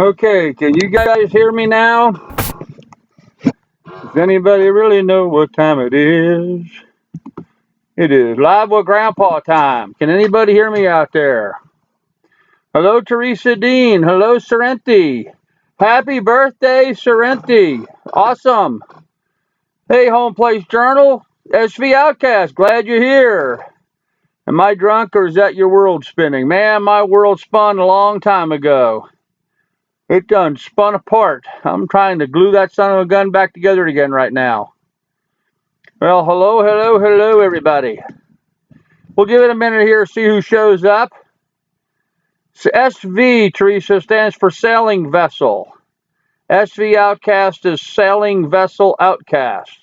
Okay, can you guys hear me now? Does anybody really know what time it is? It is Live with Grandpa time. Can anybody hear me out there? Hello, Teresa Dean. Hello, Sorrenti. Happy birthday, Sorrenti. Awesome. Hey, Home Place Journal. SV Outcast, glad you're here. Am I drunk or is that your world spinning? Man, my world spun a long time ago. It done spun apart. I'm trying to glue that son of a gun back together again right now. Well, hello, everybody. We'll give it a minute here, see who shows up. SV, Teresa, stands for Sailing Vessel. SV Outcast is Sailing Vessel Outcast.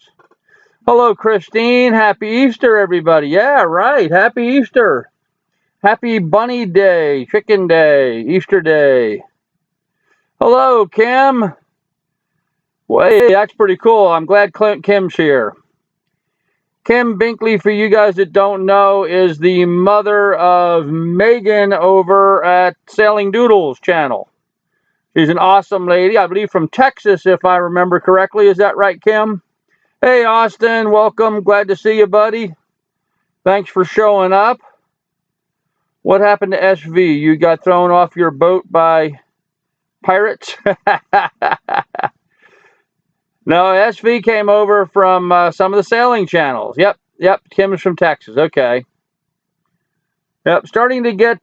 Hello, Christine. Happy Easter, everybody. Yeah, right. Happy Easter. Happy Bunny Day, Chicken Day, Easter Day. Hello, Kim. Well, hey, that's pretty cool. I'm glad Kim's here. Kim Binkley, for you guys that don't know, is the mother of Megan over at Sailing Doodles channel. She's an awesome lady, I believe from Texas, if I remember correctly. Is that right, Kim? Hey, Austin, welcome. Glad to see you, buddy. Thanks for showing up. What happened to SV? You got thrown off your boat by pirates? No, SV came over from some of the sailing channels. Yep. Kim's from Texas. Okay. Yep. Starting to get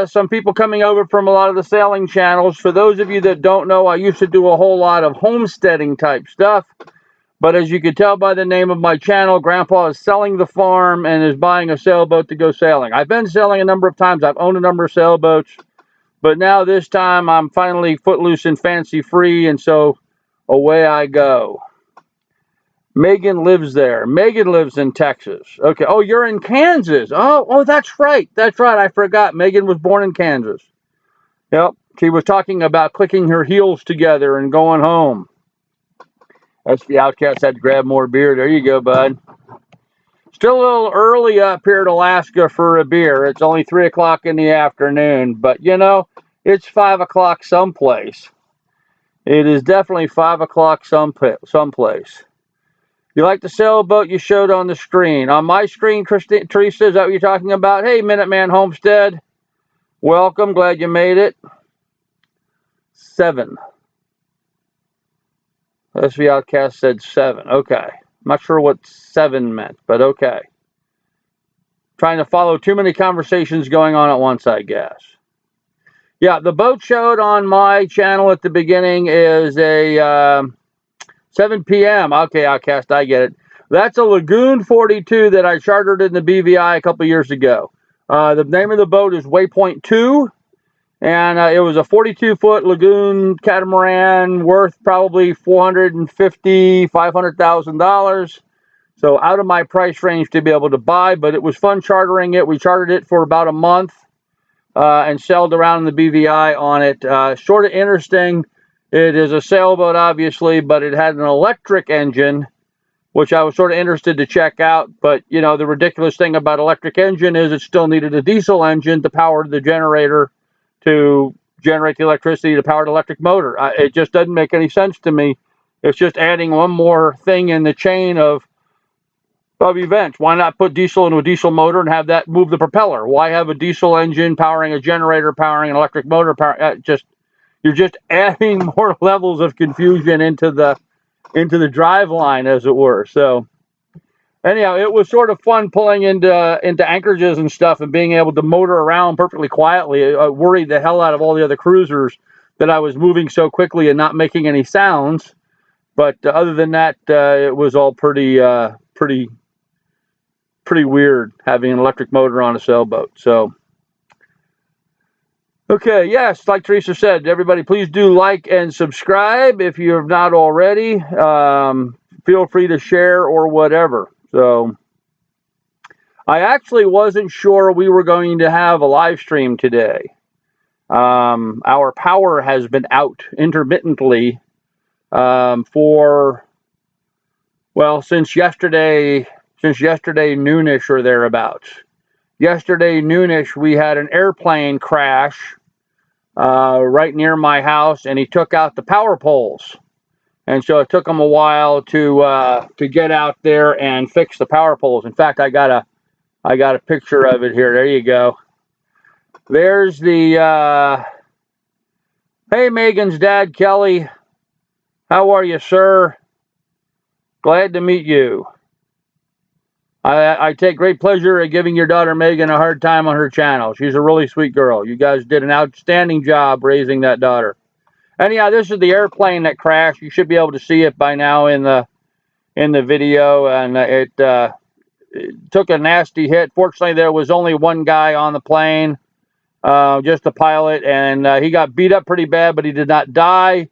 some people coming over from a lot of the sailing channels. For those of you that don't know, I used to do a whole lot of homesteading type stuff. But as you can tell by the name of my channel, Grandpa is selling the farm and is buying a sailboat to go sailing. I've been sailing a number of times. I've owned a number of sailboats. But now this time I'm finally footloose and fancy free. And so away I go. Megan lives there. Megan lives in Texas. Okay. Oh, you're in Kansas. Oh, that's right. That's right. I forgot. Megan was born in Kansas. Yep. She was talking about clicking her heels together and going home. That's the Outcast had to grab more beer. There you go, bud. Still a little early up here in Alaska for a beer. It's only 3 o'clock in the afternoon, but you know, it's 5 o'clock someplace. It is definitely 5 o'clock someplace. You like the sailboat you showed on the screen? On my screen, Teresa, is that what you're talking about? Hey, Minuteman Homestead. Welcome. Glad you made it. 7. SV Outcast said 7. Okay. I'm not sure what 7 meant, but okay. Trying to follow too many conversations going on at once, I guess. Yeah, the boat showed on my channel at the beginning is a 7 p.m. Okay, Outcast, I get it. That's a Lagoon 42 that I chartered in the BVI a couple years ago. The name of the boat is Waypoint 2, and it was a 42-foot Lagoon catamaran worth probably $450,000, $500,000. So out of my price range to be able to buy, but it was fun chartering it. We chartered it for about a month and sailed around in the BVI on it. Sort of interesting. It is a sailboat, obviously, but it had an electric engine, which I was sort of interested to check out. But, you know, the ridiculous thing about electric engine is it still needed a diesel engine to power the generator to generate the electricity to power the electric motor. It just doesn't make any sense to me. It's just adding one more thing in the chain of events. Why not put diesel into a diesel motor and have that move the propeller? Why have a diesel engine powering a generator, powering an electric motor? You're just adding more levels of confusion into the drive line, as it were. So anyhow, it was sort of fun pulling into anchorages and stuff and being able to motor around perfectly quietly. I worried the hell out of all the other cruisers that I was moving so quickly and not making any sounds. But other than that, it was all pretty weird having an electric motor on a sailboat. So. Okay, yes, like Teresa said, everybody please do like and subscribe if you have not already. Feel free to share or whatever. So, I actually wasn't sure we were going to have a live stream today. Our power has been out intermittently since yesterday noonish or thereabouts. Yesterday noonish, we had an airplane crash right near my house, and he took out the power poles. And so it took him a while to get out there and fix the power poles. In fact, I got a picture of it here. There you go. There's the hey, Megan's dad, Kelly. How are you, sir? Glad to meet you. I take great pleasure at giving your daughter Megan a hard time on her channel. She's a really sweet girl. You guys did an outstanding job raising that daughter. And yeah, this is the airplane that crashed. You should be able to see it by now in the video, and it took a nasty hit. Fortunately, there was only one guy on the plane, just the pilot, and he got beat up pretty bad, but he did not die.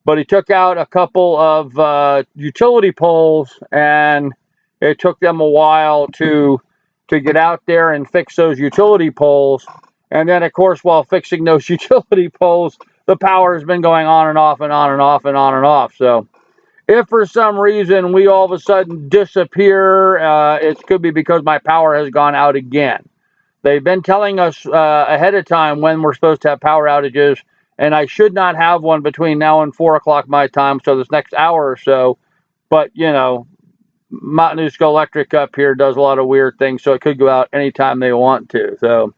But he took out a couple of utility poles, and it took them a while to get out there and fix those utility poles. And then, of course, while fixing those utility poles, the power has been going on and off and on and off and on and off. So if for some reason we all of a sudden disappear, it could be because my power has gone out again. They've been telling us ahead of time when we're supposed to have power outages, and I should not have one between now and 4 o'clock my time, so this next hour or so. But, you know, Matanuska Electric up here does a lot of weird things, so it could go out anytime they want to. So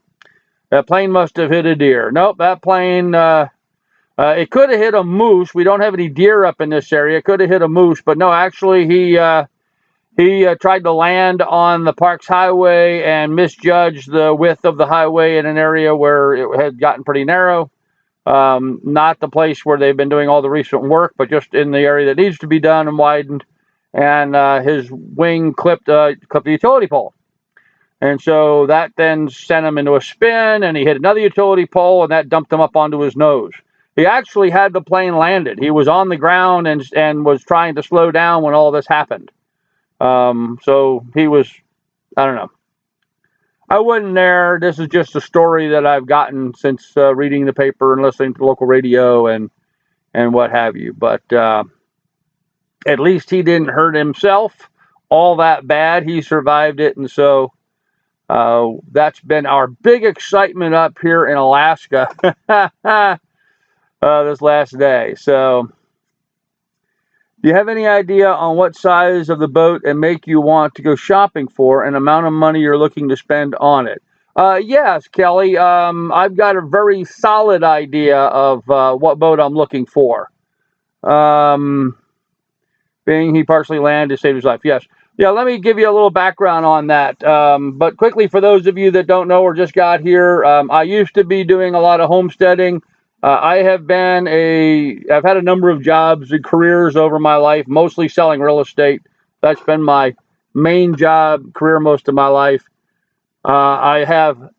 that plane must have hit a deer. Nope, that plane, it could have hit a moose. We don't have any deer up in this area. It could have hit a moose, but no, actually he tried to land on the Parks Highway and misjudged the width of the highway in an area where it had gotten pretty narrow. Not the place where they've been doing all the recent work, but just in the area that needs to be done and widened. And his wing clipped the utility pole. And so that then sent him into a spin, and he hit another utility pole, and that dumped him up onto his nose. He actually had the plane landed. He was on the ground and was trying to slow down when all this happened. So he was, I don't know. I wasn't there. This is just a story that I've gotten since reading the paper and listening to local radio and what have you. But at least he didn't hurt himself all that bad. He survived it, and so that's been our big excitement up here in Alaska this last day. So do you have any idea on what size of the boat and make you want to go shopping for and amount of money you're looking to spend on it? Yes, Kelly. I've got a very solid idea of what boat I'm looking for. Being he partially landed to save his life. Yes. Yeah, let me give you a little background on that. But quickly, for those of you that don't know or just got here, I used to be doing a lot of homesteading. I've had a number of jobs and careers over my life, mostly selling real estate. That's been my main job, career most of my life. I have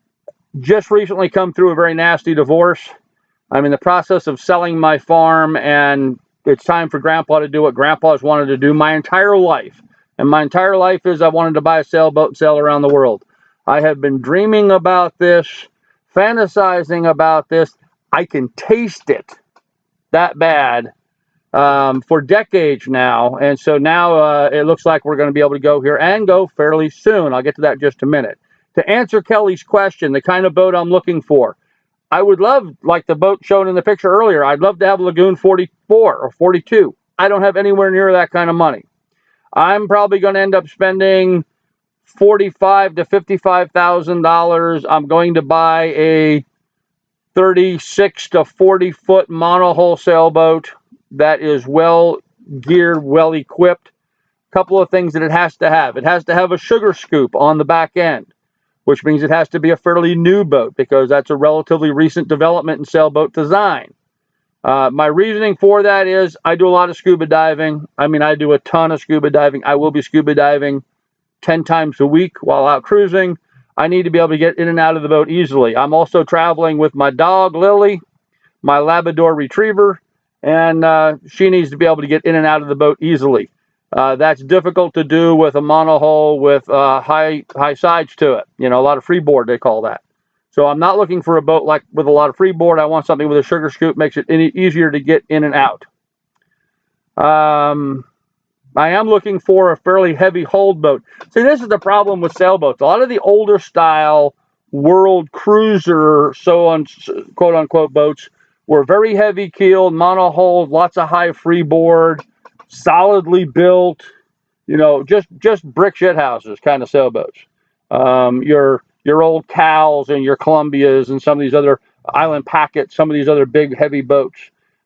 just recently come through a very nasty divorce. I'm in the process of selling my farm, and it's time for Grandpa to do what Grandpa's wanted to do my entire life. And my entire life is I wanted to buy a sailboat and sail around the world. I have been dreaming about this, fantasizing about this. I can taste it that bad for decades now. And so now it looks like we're going to be able to go here and go fairly soon. I'll get to that in just a minute. To answer Kelly's question, the kind of boat I'm looking for, I would love, like the boat shown in the picture earlier, I'd love to have a Lagoon 44 or 42. I don't have anywhere near that kind of money. I'm probably going to end up spending $45,000 to $55,000. I'm going to buy a 36 to 40 foot monohull sailboat that is well geared, well equipped. A couple of things that it has to have. It has to have a sugar scoop on the back end, which means it has to be a fairly new boat because that's a relatively recent development in sailboat design. My reasoning for that is I do a lot of scuba diving. I mean, I do a ton of scuba diving. I will be scuba diving 10 times a week while out cruising. I need to be able to get in and out of the boat easily. I'm also traveling with my dog, Lily, my Labrador Retriever, and she needs to be able to get in and out of the boat easily. That's difficult to do with a monohull with high sides to it. You know, a lot of freeboard, they call that. So I'm not looking for a boat like with a lot of freeboard. I want something with a sugar scoop, makes it easier to get in and out. I am looking for a fairly heavy hold boat. See, this is the problem with sailboats. A lot of the older style world cruiser, so on quote unquote boats, were very heavy keeled, monohulled, lots of high freeboard, solidly built, you know, just brick shit houses kind of sailboats. Your old Cals and your Columbias and some of these other Island Packets, some of these other big heavy boats.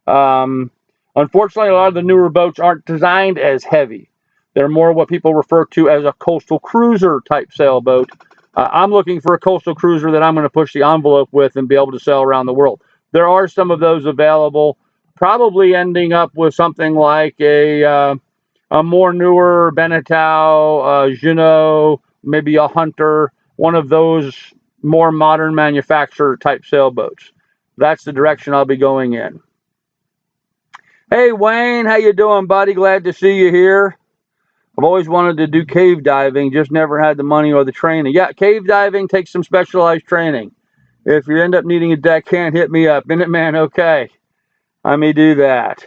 Unfortunately, a lot of the newer boats aren't designed as heavy. They're more what people refer to as a coastal cruiser type sailboat. I'm looking for a coastal cruiser that I'm going to push the envelope with and be able to sail around the world. There are some of those available, probably ending up with something like a more newer Beneteau, Juneau, maybe a Hunter, one of those more modern manufacturer type sailboats. That's the direction I'll be going in. Hey Wayne, how you doing, buddy? Glad to see you here. I've always wanted to do cave diving, just never had the money or the training. Yeah, cave diving takes some specialized training. If you end up needing a deckhand, hit me up. Minuteman, okay. I may do that.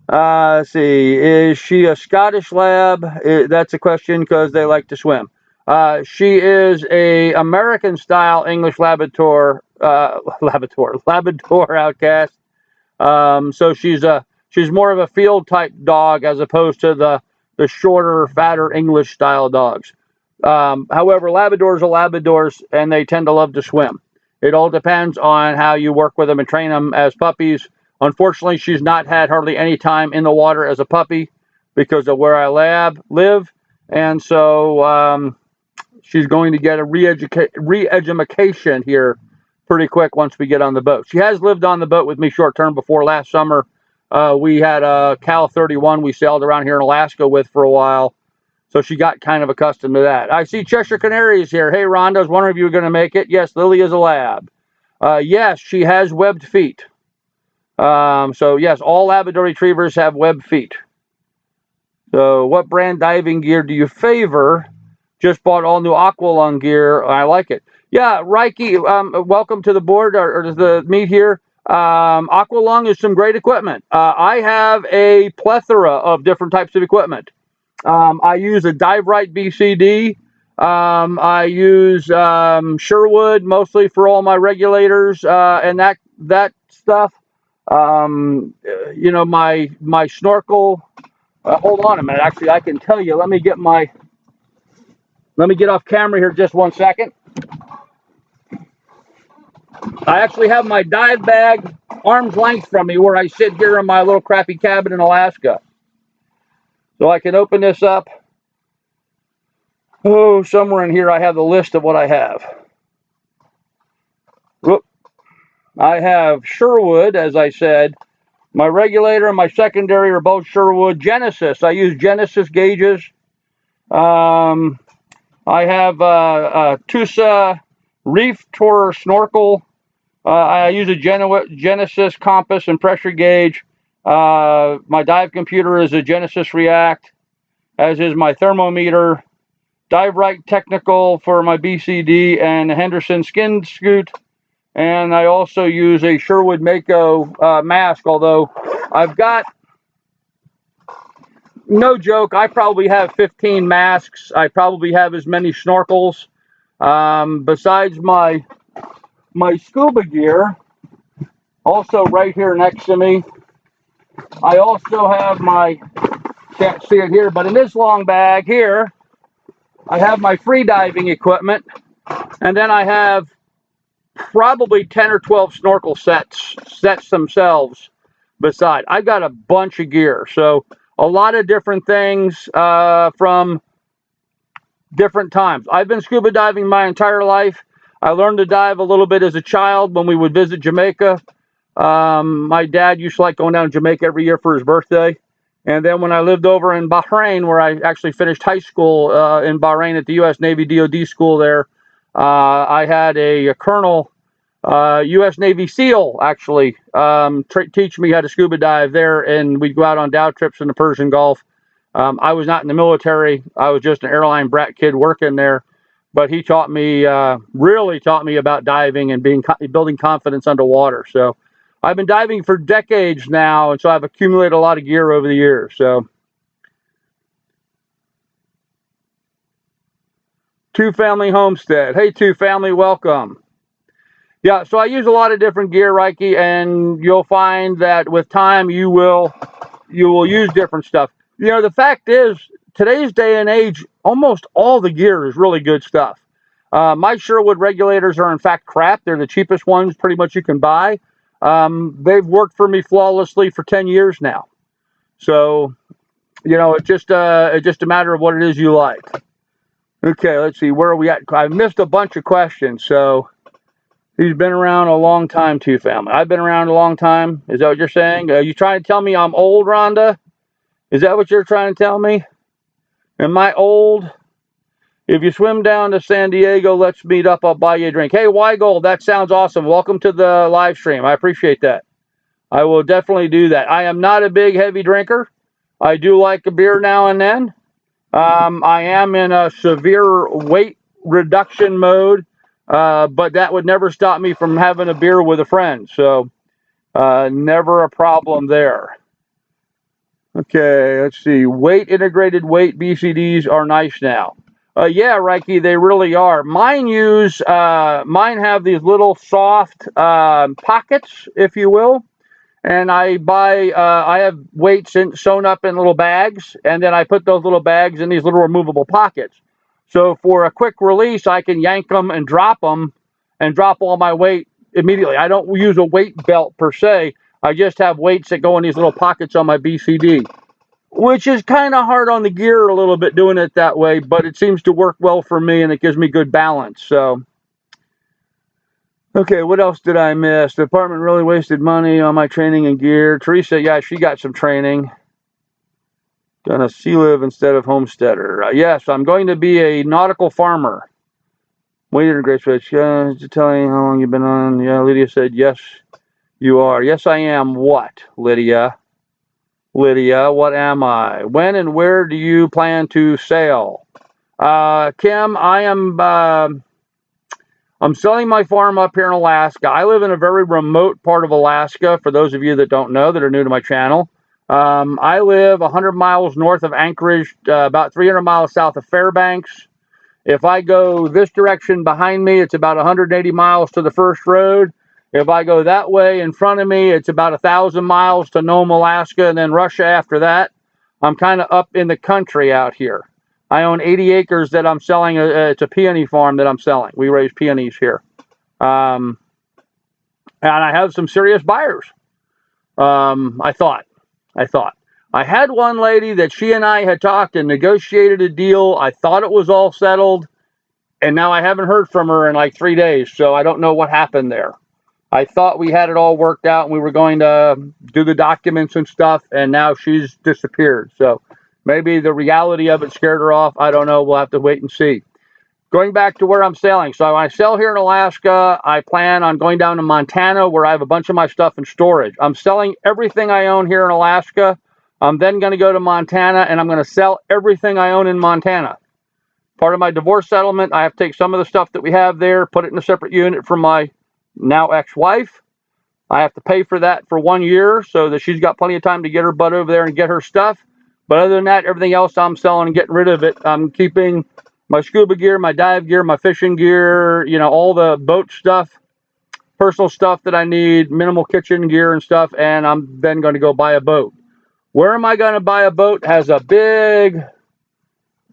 Let's see. Is she a Scottish lab? That's a question because they like to swim. She is a American-style English Labrador outcast. So she's more of a field type dog as opposed to the shorter, fatter English style dogs. However, Labradors are Labradors and they tend to love to swim. It all depends on how you work with them and train them as puppies. Unfortunately, she's not had hardly any time in the water as a puppy because of where I live, and so she's going to get a re-education here pretty quick once we get on the boat. She has lived on the boat with me short term before. Last summer. We had a Cal 31 we sailed around here in Alaska with for a while, so she got kind of accustomed to that. I see Cheshire Canaries here. Hey, Rhonda, I was wondering if you were going to make it. Yes, Lily is a lab. Yes, she has webbed feet. So yes, all Labrador Retrievers have webbed feet. So what brand diving gear do you favor? Just bought all new Aqualung gear. I like it. Yeah, Reiki, welcome to the board or to the meet here. Aqualung is some great equipment. I have a plethora of different types of equipment. I use a Dive Right BCD. I use Sherwood mostly for all my regulators and that stuff. You know, my snorkel. Hold on a minute. Actually, I can tell you. Let me get off camera here just 1 second. I actually have my dive bag arm's length from me where I sit here in my little crappy cabin in Alaska. So I can open this up. Oh, somewhere in here I have the list of what I have. Whoop. I have Sherwood, as I said. My regulator and my secondary are both Sherwood. Genesis, I use Genesis gauges. I have a Tusa Reef Tourer snorkel. I use a Genesis compass and pressure gauge. My dive computer is a Genesis React, as is my thermometer. Dive Right Technical for my BCD and a Henderson Skin Scoot. And I also use a Sherwood Mako mask, although I've got, no joke, I probably have 15 masks. I probably have as many snorkels. Besides my scuba gear, also right here next to me, I also have my, can't see it here, but in this long bag here, I have my free diving equipment, and then I have probably 10 or 12 snorkel sets themselves beside. I've got a bunch of gear, so a lot of different things from different times. I've been scuba diving my entire life. I learned to dive a little bit as a child when we would visit Jamaica. My dad used to like going down to Jamaica every year for his birthday. And then when I lived over in Bahrain, where I actually finished high school in Bahrain at the U.S. Navy DoD school there, I had a colonel, U.S. Navy SEAL, actually, teach me how to scuba dive there, and we'd go out on dive trips in the Persian Gulf. I was not in the military. I was just an airline brat kid working there. But he taught me, really taught me about diving and building confidence underwater. So I've been diving for decades now, and so I've accumulated a lot of gear over the years. So Two Family Homestead. Hey, Two Family, welcome. Yeah, so I use a lot of different gear, Reiki, and you'll find that with time you will use different stuff. You know, the fact is, today's day and age, almost all the gear is really good stuff. My Sherwood regulators are in fact crap. They're the cheapest ones pretty much you can buy. They've worked for me flawlessly for 10 years now. So, you know, it's just a matter of what it is you like. Okay, let's see, where are we at? I missed a bunch of questions, so he's been around a long time, Two Family. I've been around a long time. Is that what you're saying? Are you trying to tell me I'm old, Rhonda? Is that what you're trying to tell me? Am I old? If you swim down to San Diego, let's meet up. I'll buy you a drink. Hey, Weigold, that sounds awesome. Welcome to the live stream. I appreciate that. I will definitely do that. I am not a big, heavy drinker. I do like a beer now and then. I am in a severe weight reduction mode, but that would never stop me from having a beer with a friend. So never a problem there. Okay, let's see. Integrated weight BCDs are nice now. Yeah, Reiki, they really are. Mine have these little soft pockets, if you will. And I have weights sewn up in little bags, and then I put those little bags in these little removable pockets. So for a quick release, I can yank them and drop all my weight immediately. I don't use a weight belt per se. I just have weights that go in these little pockets on my BCD, which is kind of hard on the gear a little bit doing it that way, but it seems to work well for me, and it gives me good balance. So. Okay, what else did I miss? The department really wasted money on my training and gear. Teresa, yeah, she got some training. Done a sea live instead of homesteader. Yes, I'm going to be a nautical farmer. Waited a great switch. Yeah, to tell you how long you've been on. Yeah, Lydia said, yes, you are. Yes, I am. What, Lydia? Lydia, what am I? When and where do you plan to sail? Kim, I'm selling my farm up here in Alaska. I live in a very remote part of Alaska, for those of you that don't know, that are new to my channel. I live 100 miles north of Anchorage, about 300 miles south of Fairbanks. If I go this direction behind me, it's about 180 miles to the first road. If I go that way in front of me, it's about 1,000 miles to Nome, Alaska, and then Russia after that. I'm kind of up in the country out here. I own 80 acres that I'm selling. It's a peony farm that I'm selling. We raise peonies here. And I have some serious buyers. I thought. I had one lady that she and I had talked and negotiated a deal. I thought it was all settled. And now I haven't heard from her in like 3 days. So I don't know what happened there. I thought we had it all worked out and we were going to do the documents and stuff. And now she's disappeared. So maybe the reality of it scared her off. I don't know. We'll have to wait and see. Going back to where I'm selling. So when I sell here in Alaska, I plan on going down to Montana where I have a bunch of my stuff in storage. I'm selling everything I own here in Alaska. I'm then going to go to Montana and I'm going to sell everything I own in Montana. Part of my divorce settlement, I have to take some of the stuff that we have there, put it in a separate unit from my now ex-wife. I have to pay for that for 1 year so that she's got plenty of time to get her butt over there and get her stuff. But other than that, everything else I'm selling and getting rid of it. I'm keeping my scuba gear, my dive gear, my fishing gear, you know, all the boat stuff, personal stuff that I need, minimal kitchen gear and stuff, and I'm then going to go buy a boat. Where am I going to buy a boat has a big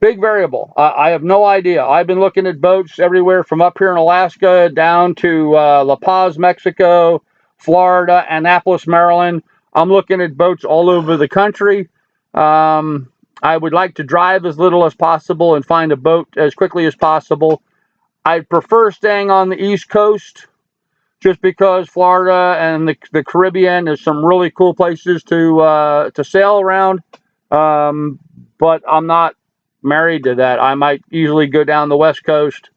variable. I have no idea. I've been looking at boats everywhere from up here in Alaska down to La Paz, Mexico, Florida, Annapolis, Maryland. I'm looking at boats all over the country. I would like to drive as little as possible and find a boat as quickly as possible. I'd prefer staying on the East Coast just because Florida and the Caribbean is some really cool places to sail around. But I'm not married to that. I might easily go down the West Coast,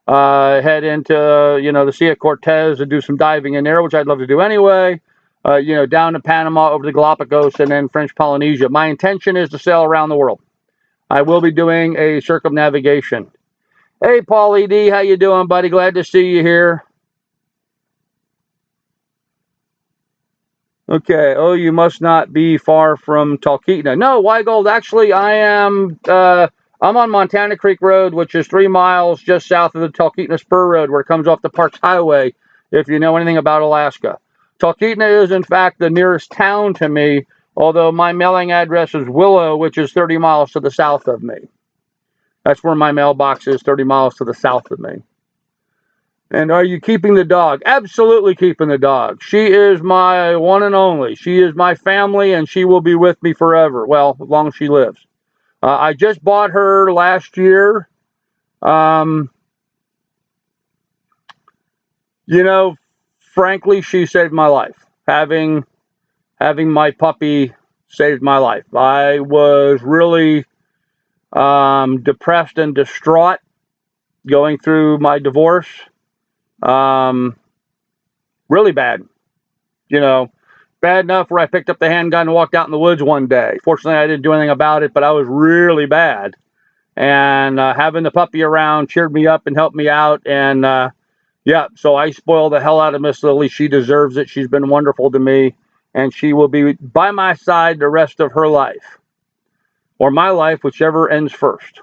head into, you know, the Sea of Cortez and do some diving in there, which I'd love to do anyway. You know, down to Panama, over to Galapagos, and then French Polynesia. My intention is to sail around the world. I will be doing a circumnavigation. Hey, Paulie D, how you doing, buddy? Glad to see you here. Okay. Oh, you must not be far from Talkeetna. No, Weigold. Actually, I am. I'm on Montana Creek Road, which is 3 miles just south of the Talkeetna Spur Road, where it comes off the Parks Highway, if you know anything about Alaska. Talkeetna is, in fact, the nearest town to me, although my mailing address is Willow, which is 30 miles to the south of me. That's where my mailbox is, 30 miles to the south of me. And are you keeping the dog? Absolutely keeping the dog. She is my one and only. She is my family, and she will be with me forever. Well, as long as she lives. I just bought her last year. You know, frankly, she saved my life. Having my puppy saved my life. I was really depressed and distraught going through my divorce. Really bad. You know, bad enough where I picked up the handgun and walked out in the woods one day. Fortunately, I didn't do anything about it, but I was really bad. And having the puppy around cheered me up and helped me out. And yeah, so I spoiled the hell out of Miss Lily. She deserves it. She's been wonderful to me. And she will be by my side the rest of her life. Or my life, whichever ends first.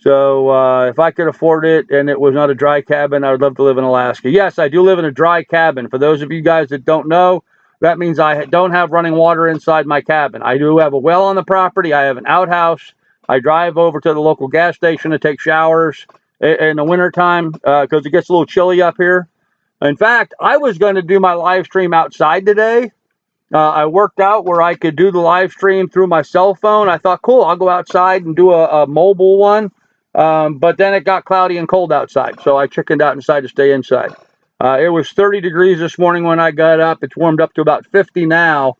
So if I could afford it and it was not a dry cabin, I would love to live in Alaska. Yes, I do live in a dry cabin. For those of you guys that don't know, that means I don't have running water inside my cabin. I do have a well on the property. I have an outhouse. I drive over to the local gas station to take showers in the wintertime because it gets a little chilly up here. In fact, I was going to do my live stream outside today. I worked out where I could do the live stream through my cell phone. I thought, cool, I'll go outside and do a mobile one. But then it got cloudy and cold outside, so I chickened out and decided to stay inside. It was 30 degrees this morning when I got up. It's warmed up to about 50 now.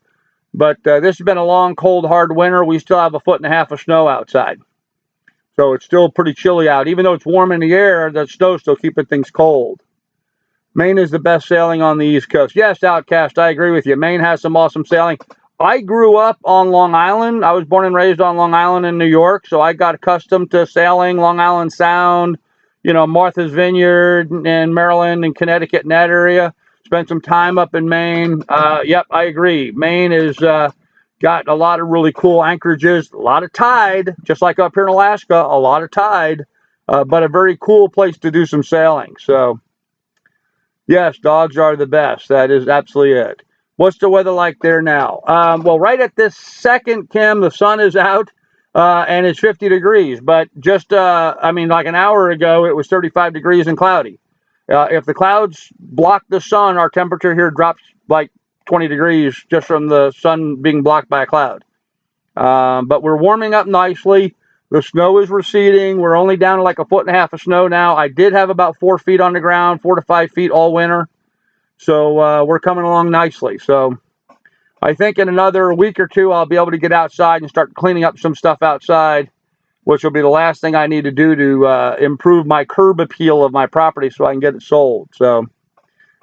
But this has been a long, cold, hard winter. We still have 1.5 feet of snow outside. So it's still pretty chilly out. Even though it's warm in the air, the snow's still keeping things cold. Maine is the best sailing on the East Coast. Yes, Outcast, I agree with you. Maine has some awesome sailing. I grew up on Long Island. I was born and raised on Long Island in New York, so I got accustomed to sailing Long Island Sound, Martha's Vineyard and Maryland and Connecticut in that area. Spent some time up in Maine. Yep, I agree. Maine is got a lot of really cool anchorages, a lot of tide, just like up here in Alaska, a lot of tide, but a very cool place to do some sailing. So, yes, dogs are the best. That is absolutely it. What's the weather like there now? Well, right at this second, Kim, the sun is out and it's 50 degrees. But just, like an hour ago, it was 35 degrees and cloudy. If the clouds block the sun, our temperature here drops like 20 degrees just from the sun being blocked by a cloud. But we're warming up nicely. The snow is receding. We're only down to like 1.5 feet of snow now. I did have about 4 feet on the ground, 4 to 5 feet all winter. So we're coming along nicely. So I think in another week or two, I'll be able to get outside and start cleaning up some stuff outside, which will be the last thing I need to do to improve my curb appeal of my property so I can get it sold. So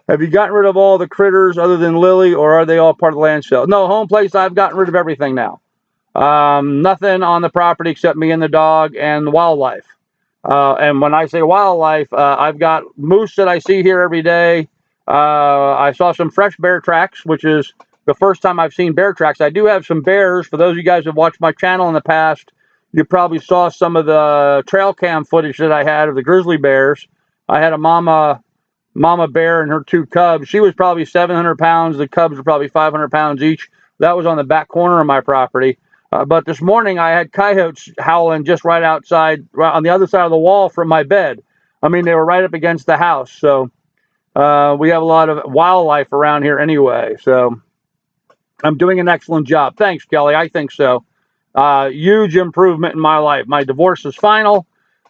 have you gotten rid of all the critters other than Lily, or are they all part of the land sale? No, home place, I've gotten rid of everything now. Nothing on the property except me and the dog and the wildlife. And when I say wildlife, I've got moose that I see here every day. I saw some fresh bear tracks, which is the first time I've seen bear tracks. I do have some bears. For those of you guys who have watched my channel in the past, you probably saw some of the trail cam footage that I had of the grizzly bears. I had a mama bear and her 2 cubs. She was probably 700 pounds. The cubs were probably 500 pounds each. That was on the back corner of my property. But this morning I had coyotes howling just right outside, right on the other side of the wall from my bed. I mean, they were right up against the house. So we have a lot of wildlife around here anyway. So I'm doing an excellent job. Thanks, Kelly. I think so. Huge improvement in my life. My divorce is final.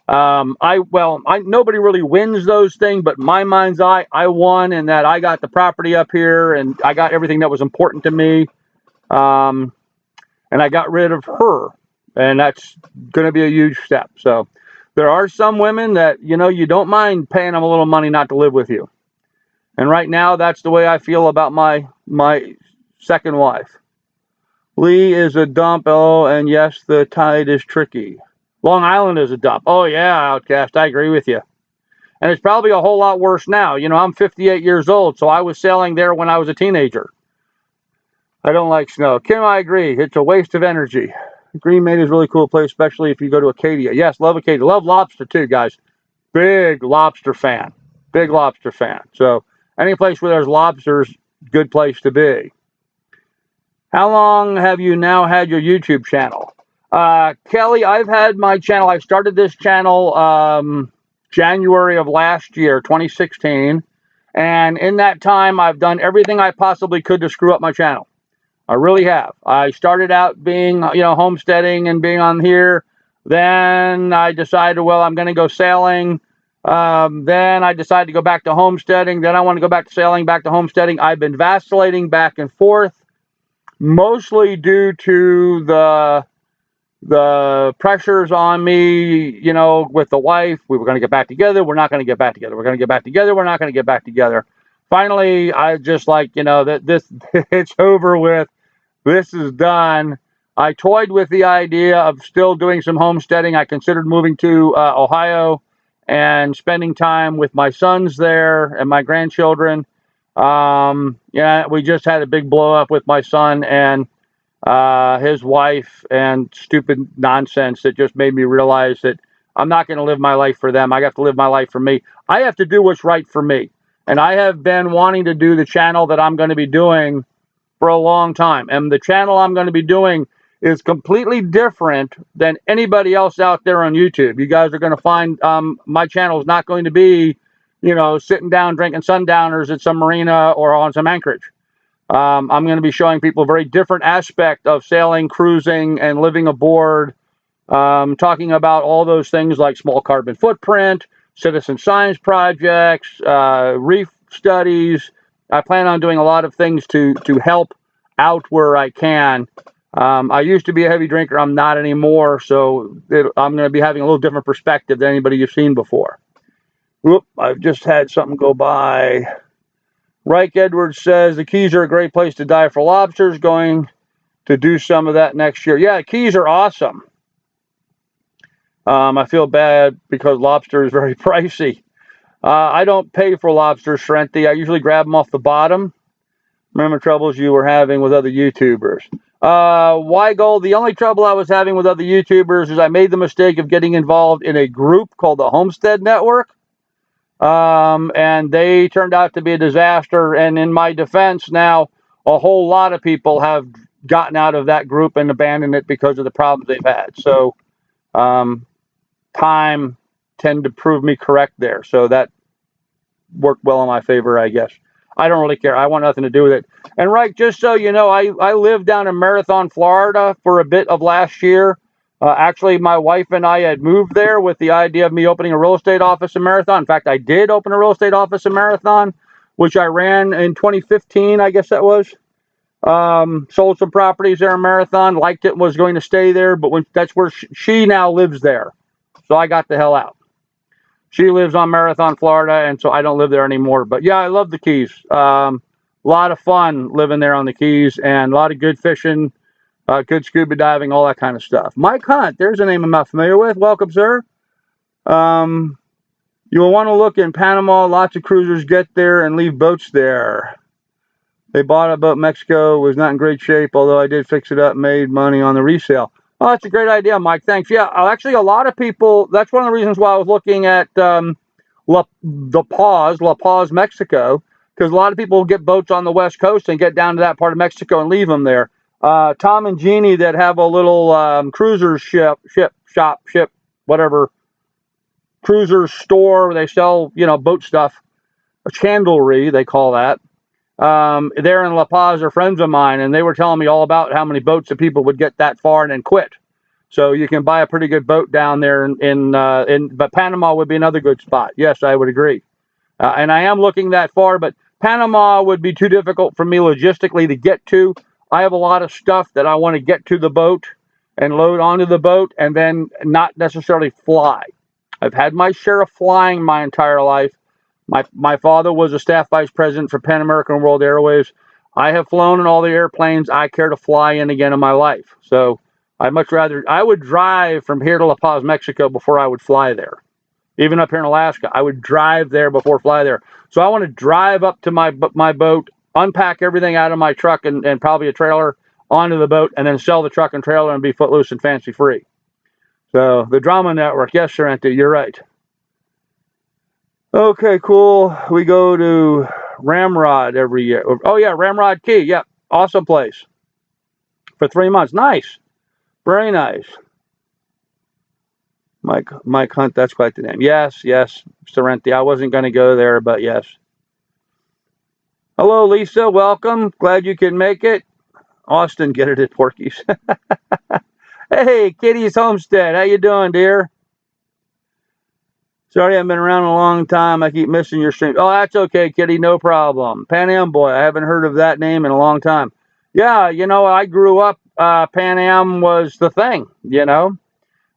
Nobody really wins those things, but in my mind's eye, I won in that I got the property up here and I got everything that was important to me. And I got rid of her, and that's going to be a huge step. So there are some women that, you don't mind paying them a little money not to live with you. And right now, that's the way I feel about my second wife. Lee is a dump. Oh, and yes, the tide is tricky. Long Island is a dump. Oh, yeah, Outcast. I agree with you. And it's probably a whole lot worse now. I'm 58 years old, so I was sailing there when I was a teenager. I don't like snow. Kim, I agree. It's a waste of energy. Green Maid is a really cool place, especially if you go to Acadia. Yes, love Acadia. Love lobster too, guys. Big lobster fan. Big lobster fan. So any place where there's lobsters, good place to be. How long have you now had your YouTube channel? Kelly, I've had my channel. I started this channel January of last year, 2016. And in that time, I've done everything I possibly could to screw up my channel. I really have. I started out being, homesteading and being on here. Then I decided, well, I'm going to go sailing. Then I decided to go back to homesteading. Then I want to go back to sailing, back to homesteading. I've been vacillating back and forth, mostly due to the pressures on me, with the wife. We were going to get back together. We're not going to get back together. We're going to get back together. We're not going to get back together. Finally, I just that this it's over with. This is done. I toyed with the idea of still doing some homesteading. I considered moving to Ohio and spending time with my sons there and my grandchildren. We just had a big blow up with my son and his wife and stupid nonsense that just made me realize that I'm not going to live my life for them. I have to live my life for me. I have to do what's right for me. And I have been wanting to do the channel that I'm going to be doing for a long time. And the channel I'm going to be doing is completely different than anybody else out there on YouTube. You guys are going to find my channel is not going to be, sitting down drinking sundowners at some marina or on some anchorage. I'm going to be showing people a very different aspect of sailing, cruising, and living aboard, talking about all those things like small carbon footprint, citizen science projects, reef studies. I plan on doing a lot of things to help out where I can. I used to be a heavy drinker. I'm not anymore, so I'm going to be having a little different perspective than anybody you've seen before. Whoop, I've just had something go by. Reich Edwards says the Keys are a great place to dive for lobsters. Going to do some of that next year. Yeah, Keys are awesome. I feel bad because lobster is very pricey. I don't pay for lobster, Shrenti. I usually grab them off the bottom. Remember troubles you were having with other YouTubers. Weigel, the only trouble I was having with other YouTubers is I made the mistake of getting involved in a group called the Homestead Network. And they turned out to be a disaster. And in my defense now, a whole lot of people have gotten out of that group and abandoned it because of the problems they've had. So time tended to prove me correct there. So that worked well in my favor, I guess. I don't really care. I want nothing to do with it. And right, just so you know, I lived down in Marathon, Florida for a bit of last year. Actually, my wife and I had moved there with the idea of me opening a real estate office in Marathon. In fact, I did open a real estate office in Marathon, which I ran in 2015, I guess that was. Sold some properties there in Marathon, liked it, was going to stay there, but that's where she now lives there. So I got the hell out. She lives on Marathon, Florida, and so I don't live there anymore. But yeah, I love the Keys. A lot of fun living there on the Keys and a lot of good fishing. Good scuba diving, all that kind of stuff. Mike Hunt, there's a name I'm not familiar with. Welcome, sir. You will want to look in Panama. Lots of cruisers get there and leave boats there. They bought a boat in Mexico. Was not in great shape, although I did fix it up, made money on the resale. Oh, that's a great idea, Mike. Thanks. Yeah, actually, a lot of people, that's one of the reasons why I was looking at La Paz, Mexico, because a lot of people get boats on the West Coast and get down to that part of Mexico and leave them there. Tom and Jeannie that have a little cruiser cruiser store where they sell, boat stuff, a chandlery, they call that. There in La Paz are friends of mine, and they were telling me all about how many boats that people would get that far and then quit. So you can buy a pretty good boat down there but Panama would be another good spot. Yes, I would agree. And I am looking that far, but Panama would be too difficult for me logistically to get to. I have a lot of stuff that I want to get to the boat and load onto the boat and then not necessarily fly. I've had my share of flying my entire life. My father was a staff vice president for Pan American World Airways. I have flown in all the airplanes I care to fly in again in my life. So I would drive from here to La Paz, Mexico before I would fly there. Even up here in Alaska, I would drive there before fly there. So I want to drive up to my boat, unpack everything out of my truck and probably a trailer, onto the boat and then sell the truck and trailer and be footloose and fancy free. So the Drama Network, yes, Sorrento, you're right. Okay, cool. We go to Ramrod every year. Oh yeah, Ramrod Key. Yep, awesome place. For 3 months. Nice. Very nice. Mike Hunt, that's quite the name. Yes, Sorrento. I wasn't going to go there, but yes. Hello, Lisa. Welcome. Glad you can make it. Austin, get it at Porky's. Hey, Kitty's Homestead. How you doing, dear? Sorry, I've been around a long time. I keep missing your stream. Oh, that's okay, Kitty. No problem. Pan Am boy. I haven't heard of that name in a long time. Yeah, I grew up. Pan Am was the thing,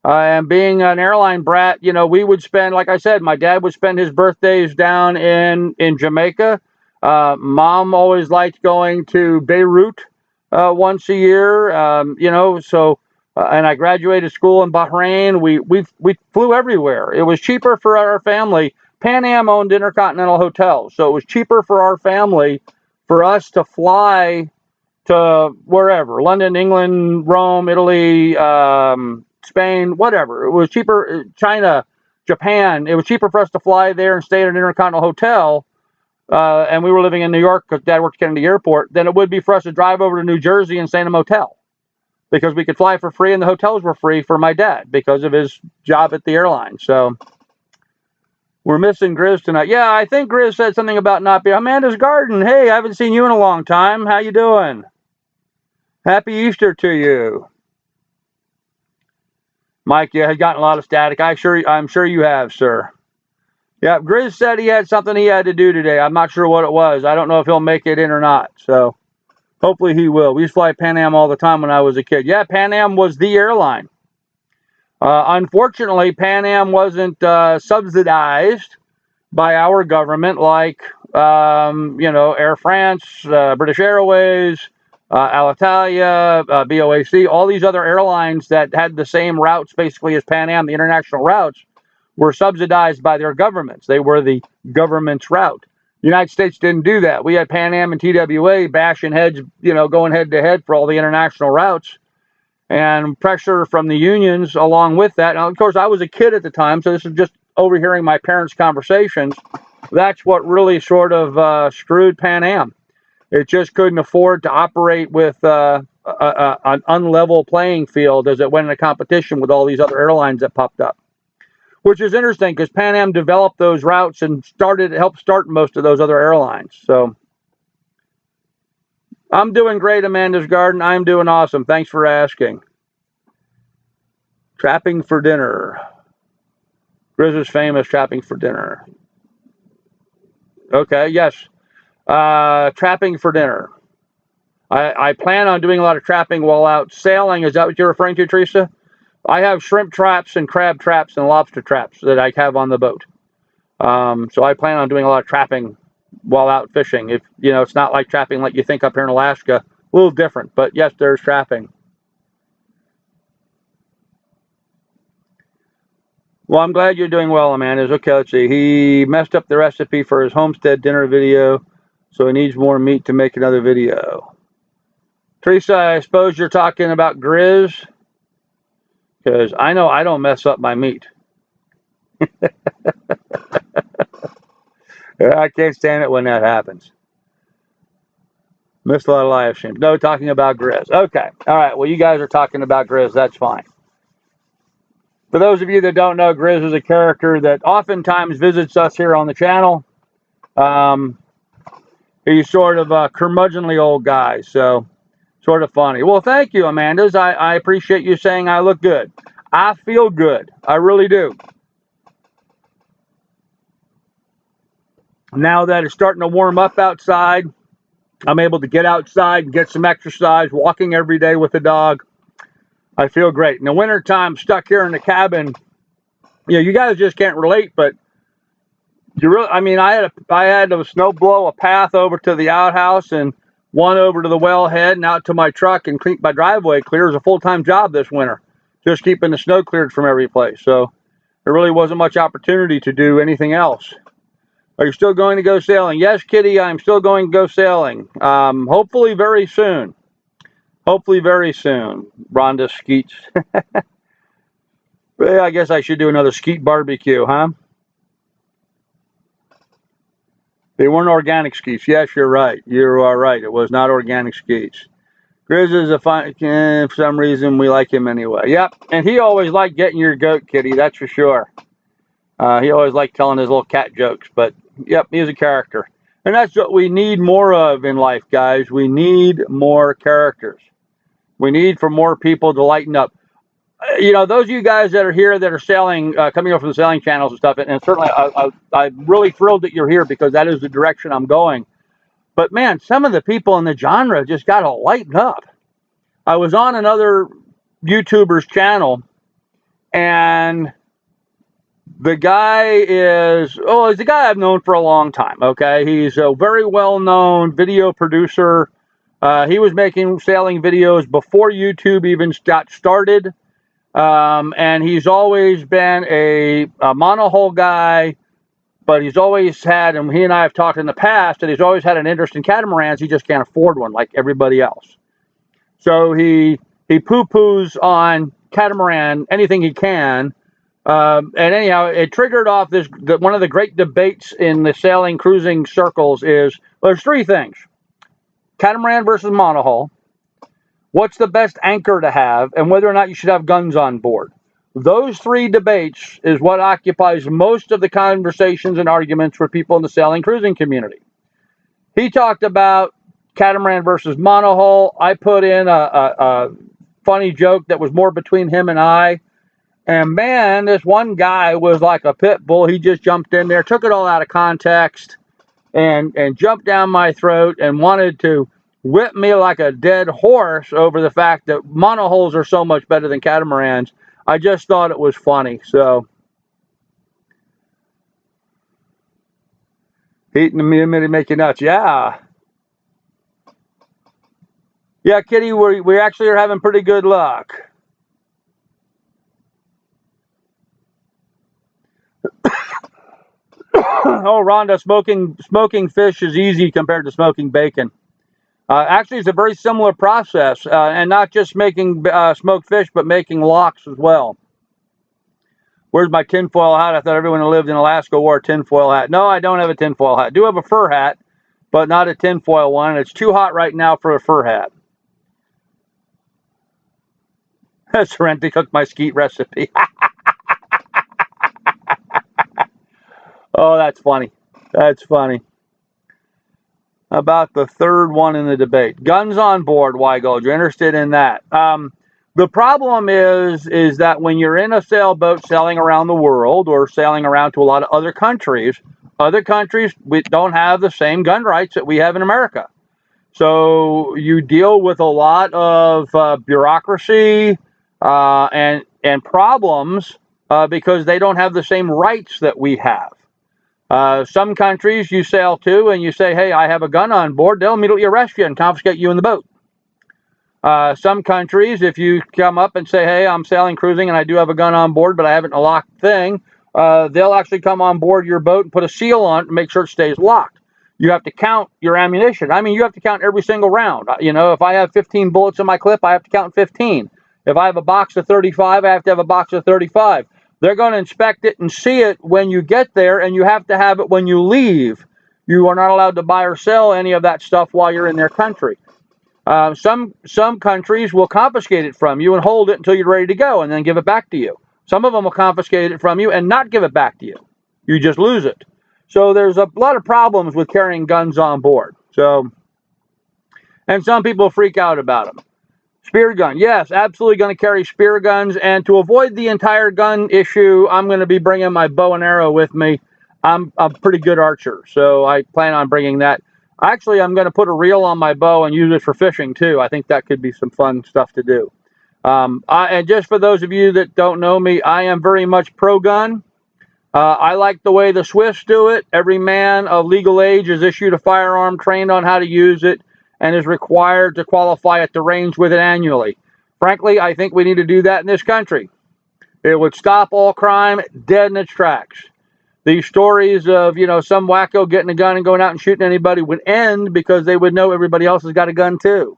And being an airline brat, we would spend, like I said, my dad would spend his birthdays down in Jamaica. Mom always liked going to Beirut once a year, and I graduated school in Bahrain. We flew everywhere. It was cheaper for our family. Pan Am owned Intercontinental Hotels, so it was cheaper for our family for us to fly to wherever, London, England, Rome, Italy, Spain, whatever. It was cheaper, China, Japan. It was cheaper for us to fly there and stay at an Intercontinental Hotel, and we were living in New York because Dad worked at Kennedy Airport, than it would be for us to drive over to New Jersey and stay in a motel. Because we could fly for free and the hotels were free for my dad because of his job at the airline. So we're missing Grizz tonight. Yeah, I think Grizz said something about not being Amanda's Garden. Hey, I haven't seen you in a long time. How you doing? Happy Easter to you. Mike, you had gotten a lot of static. I'm sure you have, sir. Yeah, Grizz said he had something he had to do today. I'm not sure what it was. I don't know if he'll make it in or not. So hopefully he will. We used to fly Pan Am all the time when I was a kid. Yeah, Pan Am was the airline. Unfortunately, Pan Am wasn't subsidized by our government like, Air France, British Airways, Alitalia, BOAC, all these other airlines that had the same routes basically as Pan Am, the international routes, were subsidized by their governments. They were the government's route. The United States didn't do that. We had Pan Am and TWA bashing heads, going head to head for all the international routes, and pressure from the unions along with that. Now, of course, I was a kid at the time, so this is just overhearing my parents' conversations. That's what really sort of screwed Pan Am. It just couldn't afford to operate with an unlevel playing field as it went into competition with all these other airlines that popped up. Which is interesting because Pan Am developed those routes and helped start most of those other airlines. So I'm doing great, Amanda's Garden. I'm doing awesome. Thanks for asking. Trapping for dinner. Grizz is famous trapping for dinner. Okay, yes. Trapping for dinner. I plan on doing a lot of trapping while out sailing. Is that what you're referring to, Teresa? I have shrimp traps and crab traps and lobster traps that I have on the boat. So I plan on doing a lot of trapping while out fishing. If it's not like trapping like you think up here in Alaska, a little different. But yes, there's trapping. Well, I'm glad you're doing well, Amanda. Okay, let's see. He messed up the recipe for his homestead dinner video, so he needs more meat to make another video. Teresa, I suppose you're talking about Grizz? Because I know I don't mess up my meat. I can't stand it when that happens. Missed a lot of live streams. No, talking about Grizz. Okay. All right. Well, you guys are talking about Grizz. That's fine. For those of you that don't know, Grizz is a character that oftentimes visits us here on the channel. He's sort of a curmudgeonly old guy, so sort of funny. Well, thank you, Amanda. I appreciate you saying I look good. I feel good. I really do. Now that it's starting to warm up outside, I'm able to get outside and get some exercise, walking every day with the dog. I feel great. In the wintertime, stuck here in the cabin, you guys just can't relate, but I had to snow blow a path over to the outhouse and one over to the wellhead and out to my truck and keep my driveway clear. It was a full-time job this winter, just keeping the snow cleared from every place. So there really wasn't much opportunity to do anything else. Are you still going to go sailing? Yes, Kitty, I'm still going to go sailing. Hopefully very soon. Hopefully very soon. Rhonda Skeets. I guess I should do another skeet barbecue, huh? They weren't organic skeets. Yes, you're right. You are right. It was not organic skeets. Grizz is a fine. For some reason, we like him anyway. Yep. And he always liked getting your goat, Kitty. That's for sure. He always liked telling his little cat jokes. But, yep, he's a character. And that's what we need more of in life, guys. We need more characters. We need for more people to lighten up. Those of you guys that are here that are sailing, coming over from the sailing channels and stuff, and certainly I'm really thrilled that you're here because that is the direction I'm going. But man, some of the people in the genre just got to lighten up. I was on another YouTuber's channel, and the guy he's a guy I've known for a long time. Okay, he's a very well-known video producer. He was making sailing videos before YouTube even got started. And he's always been a monohull guy, but he's always had, and he and I have talked in the past, that he's always had an interest in catamarans. He just can't afford one like everybody else. So he poo-poos on catamaran anything he can. And anyhow, it triggered off one of the great debates in the sailing cruising circles is, well, there's three things: catamaran versus monohull, what's the best anchor to have, and whether or not you should have guns on board. Those three debates is what occupies most of the conversations and arguments for people in the sailing cruising community. He talked about catamaran versus monohull. I put in a funny joke that was more between him and I. And man, this one guy was like a pit bull. He just jumped in there, took it all out of context, and jumped down my throat and wanted to whip me like a dead horse over the fact that monohulls are so much better than catamarans. I just thought it was funny. So, heating the humidity make you nuts. Yeah. Yeah, Kitty, we actually are having pretty good luck. Oh, Rhonda, smoking fish is easy compared to smoking bacon. Actually, it's a very similar process, and not just making smoked fish, but making lox as well. Where's my tinfoil hat? I thought everyone who lived in Alaska wore a tinfoil hat. No, I don't have a tinfoil hat. I do have a fur hat, but not a tinfoil one. It's too hot right now for a fur hat. Sorrenti cooked my skeet recipe. Oh, that's funny. That's funny. About the third one in the debate. Guns on board, Weigold. You're interested in that. The problem is that when you're in a sailboat sailing around the world or sailing around to a lot of other countries we don't have the same gun rights that we have in America. So you deal with a lot of bureaucracy and problems because they don't have the same rights that we have. Some countries you sail to and you say, hey, I have a gun on board, they'll immediately arrest you and confiscate you in the boat. Some countries, if you come up and say, hey, I'm sailing cruising and I do have a gun on board, but I haven't a locked thing, they'll actually come on board your boat and put a seal on it and make sure it stays locked. You have to count your ammunition. I mean, you have to count every single round. If I have 15 bullets in my clip, I have to count 15. If I have a box of 35, I have to have a box of 35. They're going to inspect it and see it when you get there, and you have to have it when you leave. You are not allowed to buy or sell any of that stuff while you're in their country. Some countries will confiscate it from you and hold it until you're ready to go and then give it back to you. Some of them will confiscate it from you and not give it back to you. You just lose it. So there's a lot of problems with carrying guns on board. And some people freak out about them. Spear gun, yes, absolutely going to carry spear guns. And to avoid the entire gun issue, I'm going to be bringing my bow and arrow with me. I'm a pretty good archer, so I plan on bringing that. Actually, I'm going to put a reel on my bow and use it for fishing too. I think that could be some fun stuff to do. And just for those of you that don't know me, I am very much pro-gun. I like the way the Swiss do it. Every man of legal age is issued a firearm, trained on how to use it, and is required to qualify at the range with it annually. Frankly, I think we need to do that in this country. It would stop all crime dead in its tracks. These stories of, some wacko getting a gun and going out and shooting anybody would end because they would know everybody else has got a gun too.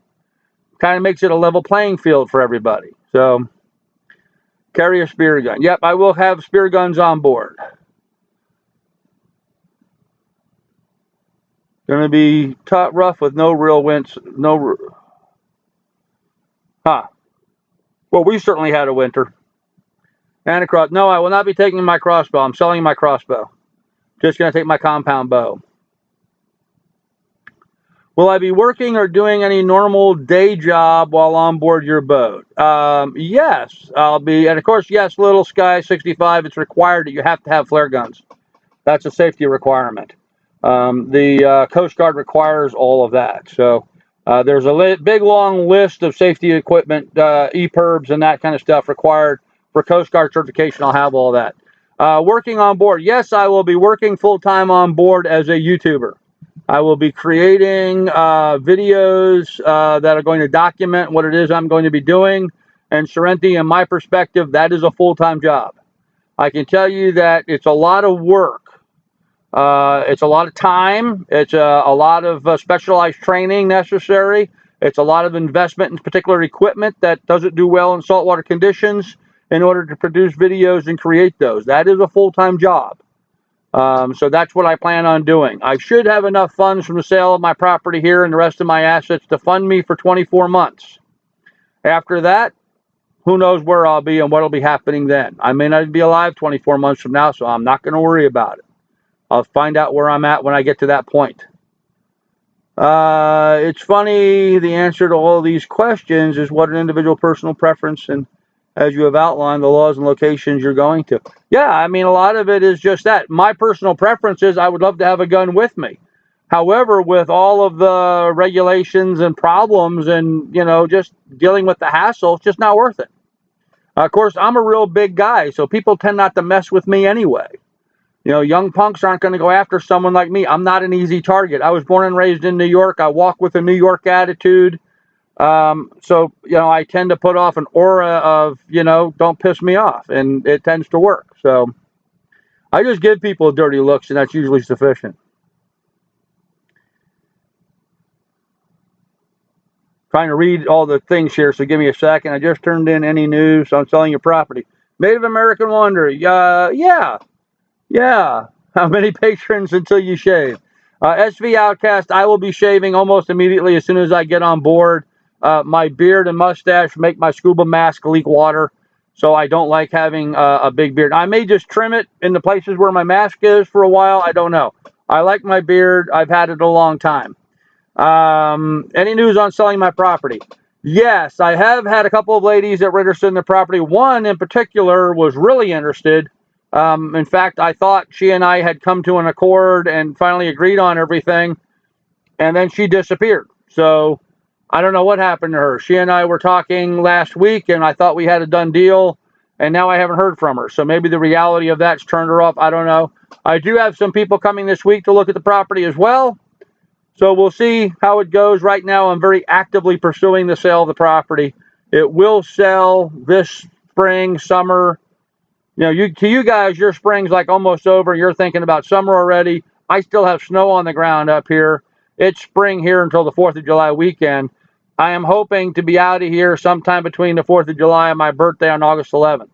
kind of makes it a level playing field for everybody. So carry a spear gun. Yep, I will have spear guns on board. Going to be rough with no real winds. Well, we certainly had a winter. And a cross. No, I will not be taking my crossbow. I'm selling my crossbow. Just going to take my compound bow. Will I be working or doing any normal day job while on board your boat? Yes, I'll be. And of course, yes, Little Sky 65, it's required that you have to have flare guns. That's a safety requirement. The Coast Guard requires all of that. So there's a big, long list of safety equipment, EPIRBs and that kind of stuff required for Coast Guard certification. I'll have all that. Working on board. Yes, I will be working full-time on board as a YouTuber. I will be creating videos that are going to document what it is I'm going to be doing. And Sorrenti, in my perspective, that is a full-time job. I can tell you that it's a lot of work. It's a lot of time. It's a lot of specialized training necessary. It's a lot of investment in particular equipment that doesn't do well in saltwater conditions in order to produce videos and create those. That is a full-time job. So that's what I plan on doing. I should have enough funds from the sale of my property here and the rest of my assets to fund me for 24 months. After that, who knows where I'll be and what will be happening then. I may not be alive 24 months from now, so I'm not going to worry about it. I'll find out where I'm at when I get to that point. It's funny, the answer to all these questions is what an individual personal preference, and as you have outlined, the laws and locations you're going to. Yeah, I mean, a lot of it is just that. My personal preference is I would love to have a gun with me. However, with all of the regulations and problems and, just dealing with the hassle, it's just not worth it. Of course, I'm a real big guy, so people tend not to mess with me anyway. Young punks aren't going to go after someone like me. I'm not an easy target. I was born and raised in New York. I walk with a New York attitude. So, I tend to put off an aura of, don't piss me off. And it tends to work. So I just give people dirty looks, and that's usually sufficient. Trying to read all the things here, so give me a second. I just turned in any news on selling your property. Native American Wonder. Yeah. How many patrons until you shave? SV Outcast, I will be shaving almost immediately as soon as I get on board. My beard and mustache make my scuba mask leak water, so I don't like having a big beard. I may just trim it in the places where my mask is for a while. I don't know. I like my beard. I've had it a long time. Any news on selling my property? Yes, I have had a couple of ladies that were interested in the property. One in particular was really interested. In fact, I thought she and I had come to an accord and finally agreed on everything, and then she disappeared. So I don't know what happened to her. She and I were talking last week, and I thought we had a done deal, and now I haven't heard from her. So maybe the reality of that's turned her off. I don't know. I do have some people coming this week to look at the property as well. So we'll see how it goes. Right now, I'm very actively pursuing the sale of the property. It will sell this spring, summer. To you guys, your spring's like almost over. You're thinking about summer already. I still have snow on the ground up here. It's spring here until the 4th of July weekend. I am hoping to be out of here sometime between the 4th of July and my birthday on August 11th.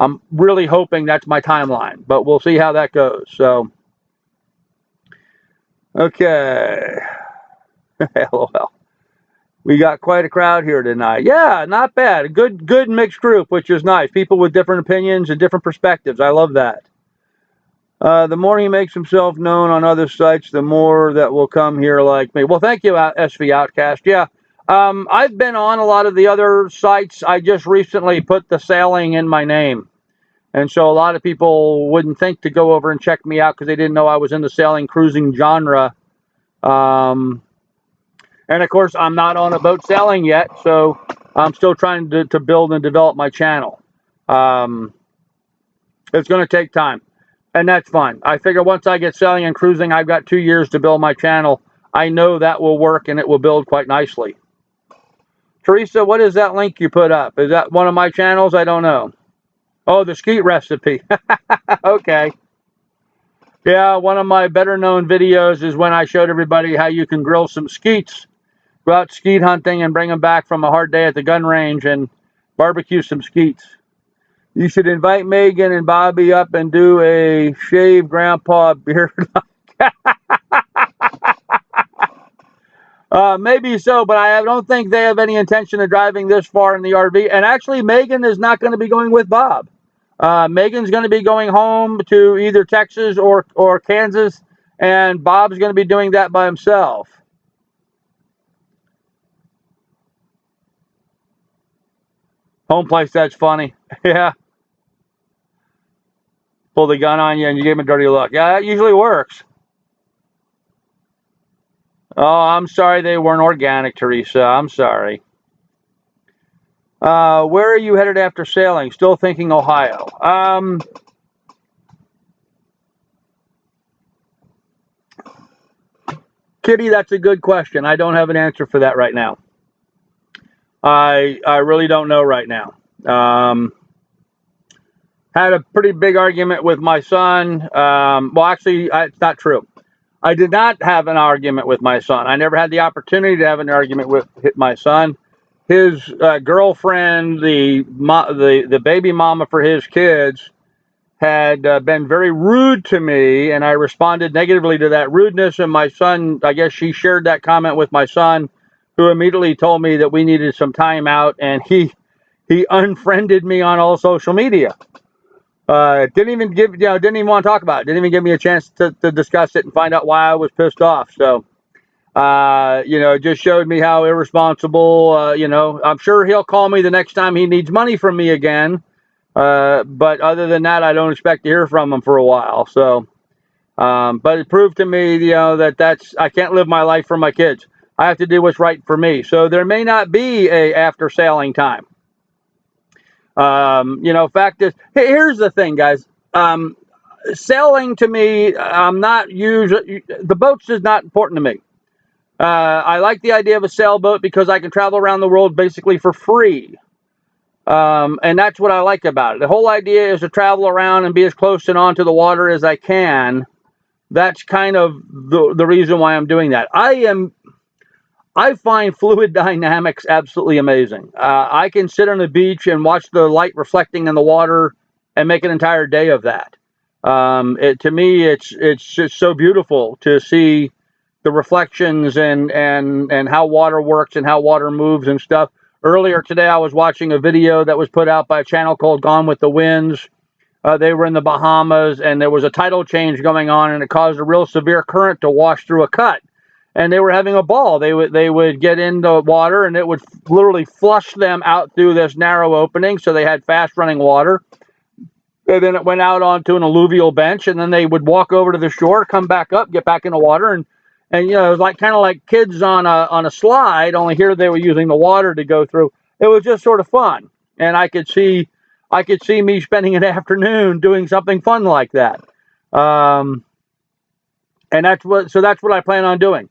I'm really hoping that's my timeline, but we'll see how that goes. So, okay. LOL. We got quite a crowd here tonight. Yeah, not bad. A good mixed group, which is nice. People with different opinions and different perspectives. I love that. The more he makes himself known on other sites, the more that will come here like me. Well, thank you, SV Outcast. Yeah, I've been on a lot of the other sites. I just recently put the sailing in my name. And so a lot of people wouldn't think to go over and check me out because they didn't know I was in the sailing cruising genre. And of course, I'm not on a boat sailing yet, so I'm still trying to build and develop my channel. It's going to take time, and that's fine. I figure once I get sailing and cruising, I've got 2 years to build my channel. I know that will work, and it will build quite nicely. Teresa, what is that link you put up? Is that one of my channels? I don't know. Oh, the skeet recipe. Okay. Yeah, one of my better known videos is when I showed everybody how you can grill some skeets Go out skeet hunting and bring them back from a hard day at the gun range and barbecue some skeets. You should invite Megan and Bobby up and do a shave grandpa beard. Maybe so, but I don't think they have any intention of driving this far in the RV. And actually, Megan is not going to be going with Bob. Megan's going to be going home to either Texas or Kansas, and Bob's going to be doing that by himself. Home place, that's funny. Yeah. Pull the gun on you and you give him a dirty look. Yeah, that usually works. Oh, I'm sorry they weren't organic, Teresa. I'm sorry. Where are you headed after sailing? Still thinking Ohio. Kitty, that's a good question. I don't have an answer for that right now. I really don't know right now. Had a pretty big argument with my son. Well, actually, it's not true. I did not have an argument with my son. I never had the opportunity to have an argument with my son. His girlfriend, the baby mama for his kids, had been very rude to me, and I responded negatively to that rudeness. And my son, I guess she shared that comment with my son, who immediately told me that we needed some time out, and he unfriended me on all social media. Didn't even want to talk about it. Didn't even give me a chance to discuss it and find out why I was pissed off. So, it just showed me how irresponsible. I'm sure he'll call me the next time he needs money from me again. But other than that, I don't expect to hear from him for a while. So, but it proved to me, that I can't live my life for my kids. I have to do what's right for me. So there may not be a after sailing time. Fact is, here's the thing, guys. Sailing to me, I'm not usually, the boats is not important to me. I like the idea of a sailboat because I can travel around the world basically for free. And that's what I like about it. The whole idea is to travel around and be as close and onto the water as I can. That's kind of the reason why I'm doing that. I find fluid dynamics absolutely amazing. I can sit on the beach and watch the light reflecting in the water and make an entire day of that. To me, it's just so beautiful to see the reflections and how water works and how water moves and stuff. Earlier today, I was watching a video that was put out by a channel called Gone with the Winds. They were in the Bahamas, and there was a tidal change going on, and it caused a real severe current to wash through a cut. And they were having a ball. They would get into water, and it would literally flush them out through this narrow opening, so they had fast-running water. And then it went out onto an alluvial bench, and then they would walk over to the shore, come back up, get back in the water, and it was kind of like kids on a slide. Only here they were using the water to go through. It was just sort of fun, and I could see me spending an afternoon doing something fun like that. And that's what I plan on doing.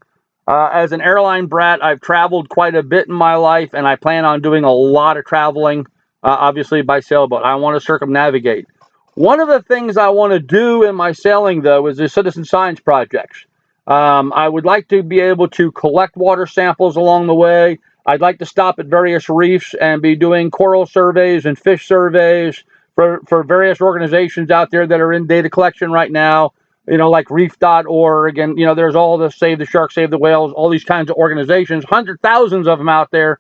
As an airline brat, I've traveled quite a bit in my life, and I plan on doing a lot of traveling, obviously by sailboat. I want to circumnavigate. One of the things I want to do in my sailing, though, is the citizen science projects. I would like to be able to collect water samples along the way. I'd like to stop at various reefs and be doing coral surveys and fish surveys for various organizations out there that are in data collection right now, like reef.org, and, there's all the Save the Sharks, Save the Whales, all these kinds of organizations, thousands of them out there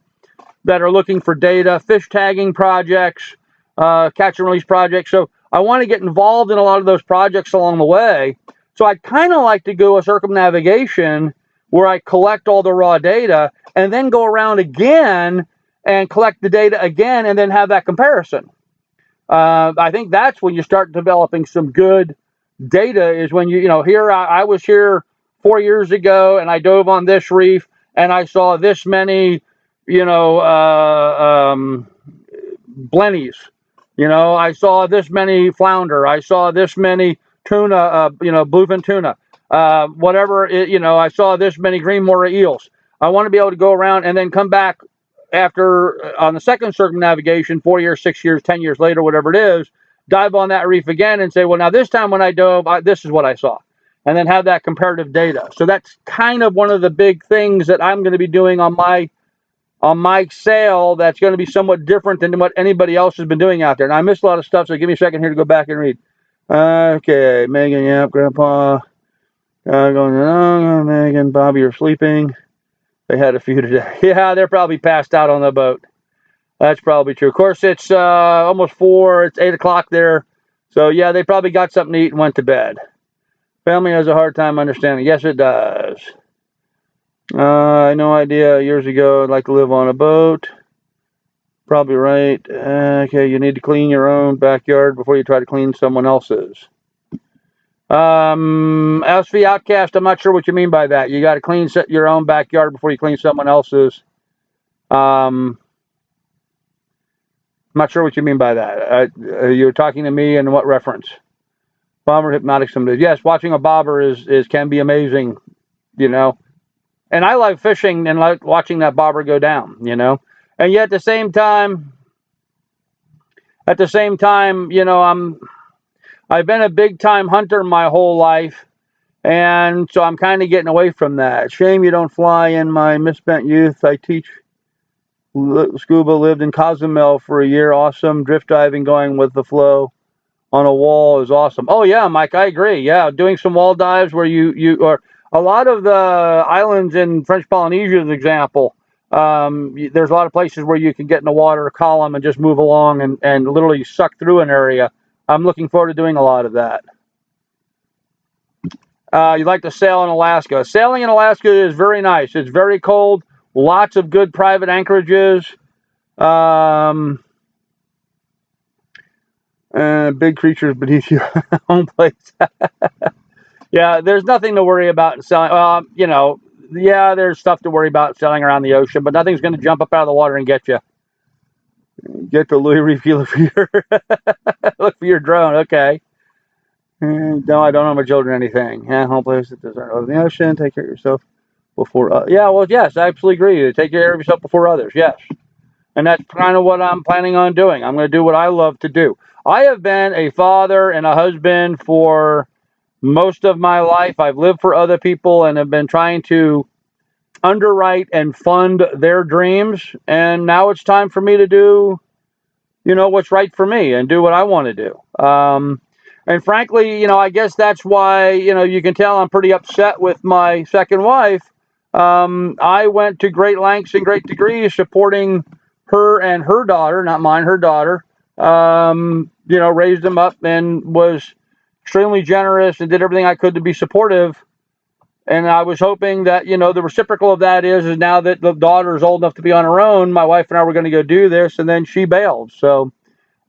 that are looking for data, fish tagging projects, catch and release projects. So I want to get involved in a lot of those projects along the way. So I'd kind of like to go a circumnavigation where I collect all the raw data and then go around again and collect the data again and then have that comparison. I think that's when you start developing some good data, is when here I was here 4 years ago and I dove on this reef and I saw this many, blennies. I saw this many flounder. I saw this many tuna, bluefin tuna. Whatever, I saw this many green moray eels. I want to be able to go around and then come back after on the second circumnavigation, 4 years, 6 years, 10 years later, whatever it is, dive on that reef again and say, well, now this time when I dove, this is what I saw. and then have that comparative data. So that's kind of one of the big things that I'm going to be doing on my sale. That's going to be somewhat different than what anybody else has been doing out there. And I missed a lot of stuff, so give me a second here to go back and read. Okay, Megan, yep, Grandpa. Going, oh, Megan, Bobby, you're sleeping. They had a few today. Yeah, they're probably passed out on the boat. That's probably true. Of course, it's almost 4. It's 8 o'clock there. So, yeah, they probably got something to eat and went to bed. Family has a hard time understanding. Yes, it does. No idea. Years ago, I'd like to live on a boat. Probably right. Okay, you need to clean your own backyard before you try to clean someone else's. SV Outcast, I'm not sure what you mean by that. You got to clean your own backyard before you clean someone else's. I'm not sure what you mean by that. You're talking to me in what reference? Bobber hypnotic someday. Yes, watching a bobber can be amazing, you know. And I like fishing and like watching that bobber go down, you know. And yet at the same time, you know, I've been a big time hunter my whole life, and so I'm kind of getting away from that. Shame you don't fly in my misspent youth. I teach scuba, lived in Cozumel for a year. Awesome. Drift diving, going with the flow on a wall is awesome. Oh yeah, Mike, I agree. Yeah, doing some wall dives where you or a lot of the islands in French Polynesia, as an example. There's a lot of places where you can get in the water column and just move along and literally suck through an area. I'm looking forward to doing a lot of that. You'd like to sail in Alaska. Sailing in Alaska is very nice. It's very cold. Lots of good private anchorages. Big creatures beneath your home place. Yeah, there's nothing to worry about in sailing. You know, yeah, there's stuff to worry about sailing around the ocean, but nothing's going to jump up out of the water and get you. Get the Louis Reef, look for your look for your drone. Okay. No, I don't know my children anything. Yeah, home place that doesn't over the ocean. Take care of yourself before. Yeah, well, yes, I absolutely agree. Take care of yourself before others. Yes, and that's kind of what I'm planning on doing. I'm going to do what I love to do. I have been a father and a husband for most of my life. I've lived for other people and have been trying to underwrite and fund their dreams. And now it's time for me to do, you know, what's right for me and do what I want to do. And frankly, you know, I guess that's why, you know, you can tell I'm pretty upset with my second wife. I went to great lengths and great degrees supporting her and her daughter, not mine, her daughter. You know, raised them up and was extremely generous and did everything I could to be supportive. And I was hoping that, you know, the reciprocal of that is now that the daughter is old enough to be on her own, my wife and I were going to go do this, and then she bailed. So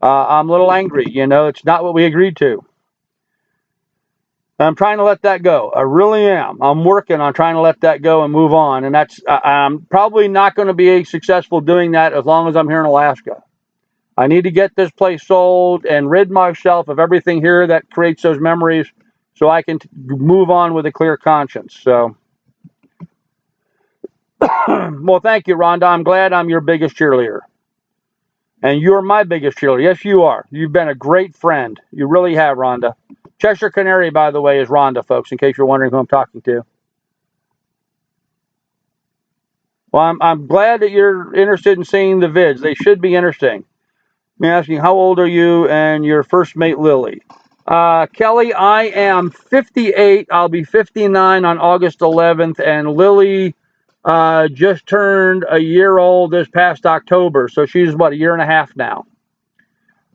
I'm a little angry. You know, it's not what we agreed to. I'm trying to let that go. I really am. I'm working on trying to let that go and move on. And I'm probably not going to be successful doing that as long as I'm here in Alaska. I need to get this place sold and rid myself of everything here that creates those memories so I can move on with a clear conscience. So, well, thank you, Rhonda. I'm glad I'm your biggest cheerleader. And you're my biggest cheerleader. Yes, you are. You've been a great friend. You really have, Rhonda. Cheshire Canary, by the way, is Rhonda, folks, in case you're wondering who I'm talking to. Well, I'm glad that you're interested in seeing the vids. They should be interesting. Me asking, how old are you and your first mate, Lily? Kelly, I am 58. I'll be 59 on August 11th. And Lily just turned a year old this past October. So she's, what, a year and a half now.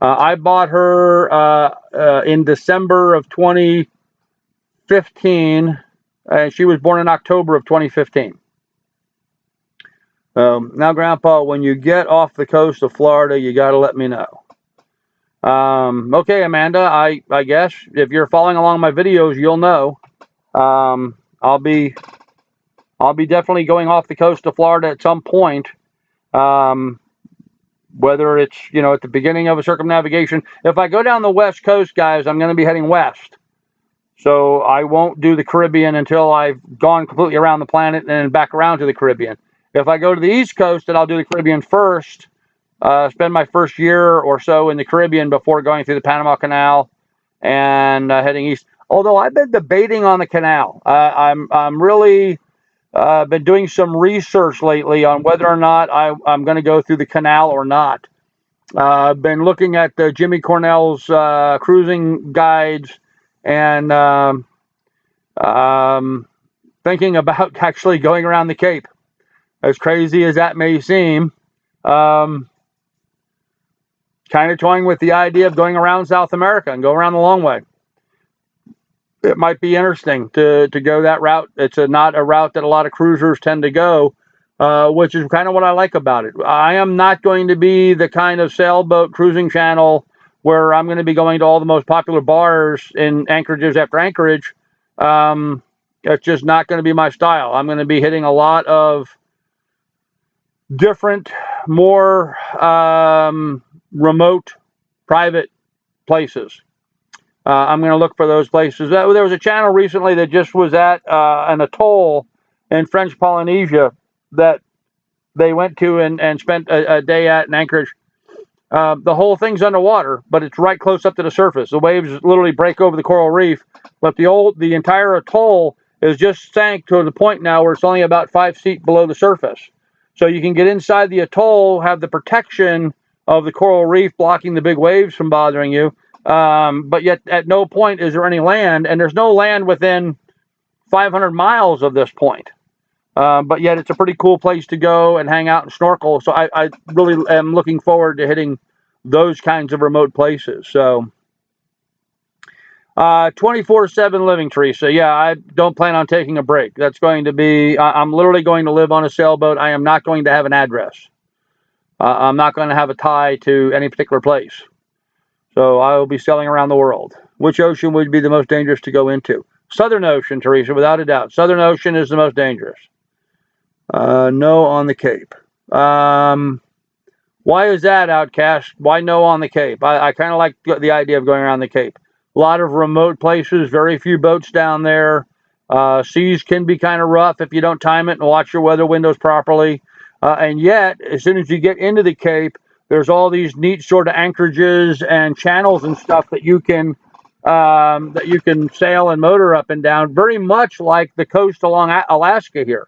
I bought her in December of 2015. And she was born in October of 2015. Now, Grandpa, when you get off the coast of Florida, you got to let me know. Okay, Amanda, I guess if you're following along my videos, you'll know. I'll be definitely going off the coast of Florida at some point. Whether it's, you know, at the beginning of a circumnavigation. If I go down the West Coast, guys, I'm going to be heading west. So I won't do the Caribbean until I've gone completely around the planet and then back around to the Caribbean. If I go to the East Coast, then I'll do the Caribbean first. Spend my first year or so in the Caribbean before going through the Panama Canal and heading east. Although I've been debating on the canal. I'm really been doing some research lately on whether or not I'm going to go through the canal or not. I've been looking at the Jimmy Cornell's cruising guides and thinking about actually going around the Cape. As crazy as that may seem, kind of toying with the idea of going around South America and go around the long way. It might be interesting to go that route. It's not a route that a lot of cruisers tend to go, which is kind of what I like about it. I am not going to be the kind of sailboat cruising channel where I'm going to be going to all the most popular bars in anchorages after anchorage. It's just not going to be my style. I'm going to be hitting a lot of different, more remote, private places. I'm going to look for those places. There was a channel recently that just was at an atoll in French Polynesia that they went to and spent a day at in Anchorage. The whole thing's underwater, but it's right close up to the surface. The waves literally break over the coral reef, but the entire atoll is just sank to the point now where it's only about 5 feet below the surface. So you can get inside the atoll, have the protection of the coral reef blocking the big waves from bothering you. But yet at no point is there any land, and there's no land within 500 miles of this point. But yet it's a pretty cool place to go and hang out and snorkel. So I really am looking forward to hitting those kinds of remote places. So 24/7 living, Teresa. Yeah, I don't plan on taking a break. That's going to be, I'm literally going to live on a sailboat. I am not going to have an address. I'm not going to have a tie to any particular place. So I will be sailing around the world. Which ocean would be the most dangerous to go into? Southern Ocean, Teresa, without a doubt. Southern Ocean is the most dangerous. No on the Cape. Why is that, Outcast? Why no on the Cape? I kind of like the idea of going around the Cape. A lot of remote places, very few boats down there. Seas can be kind of rough if you don't time it and watch your weather windows properly. And yet, as soon as you get into the Cape, there's all these neat sort of anchorages and channels and stuff that you can sail and motor up and down, very much like the coast along Alaska here.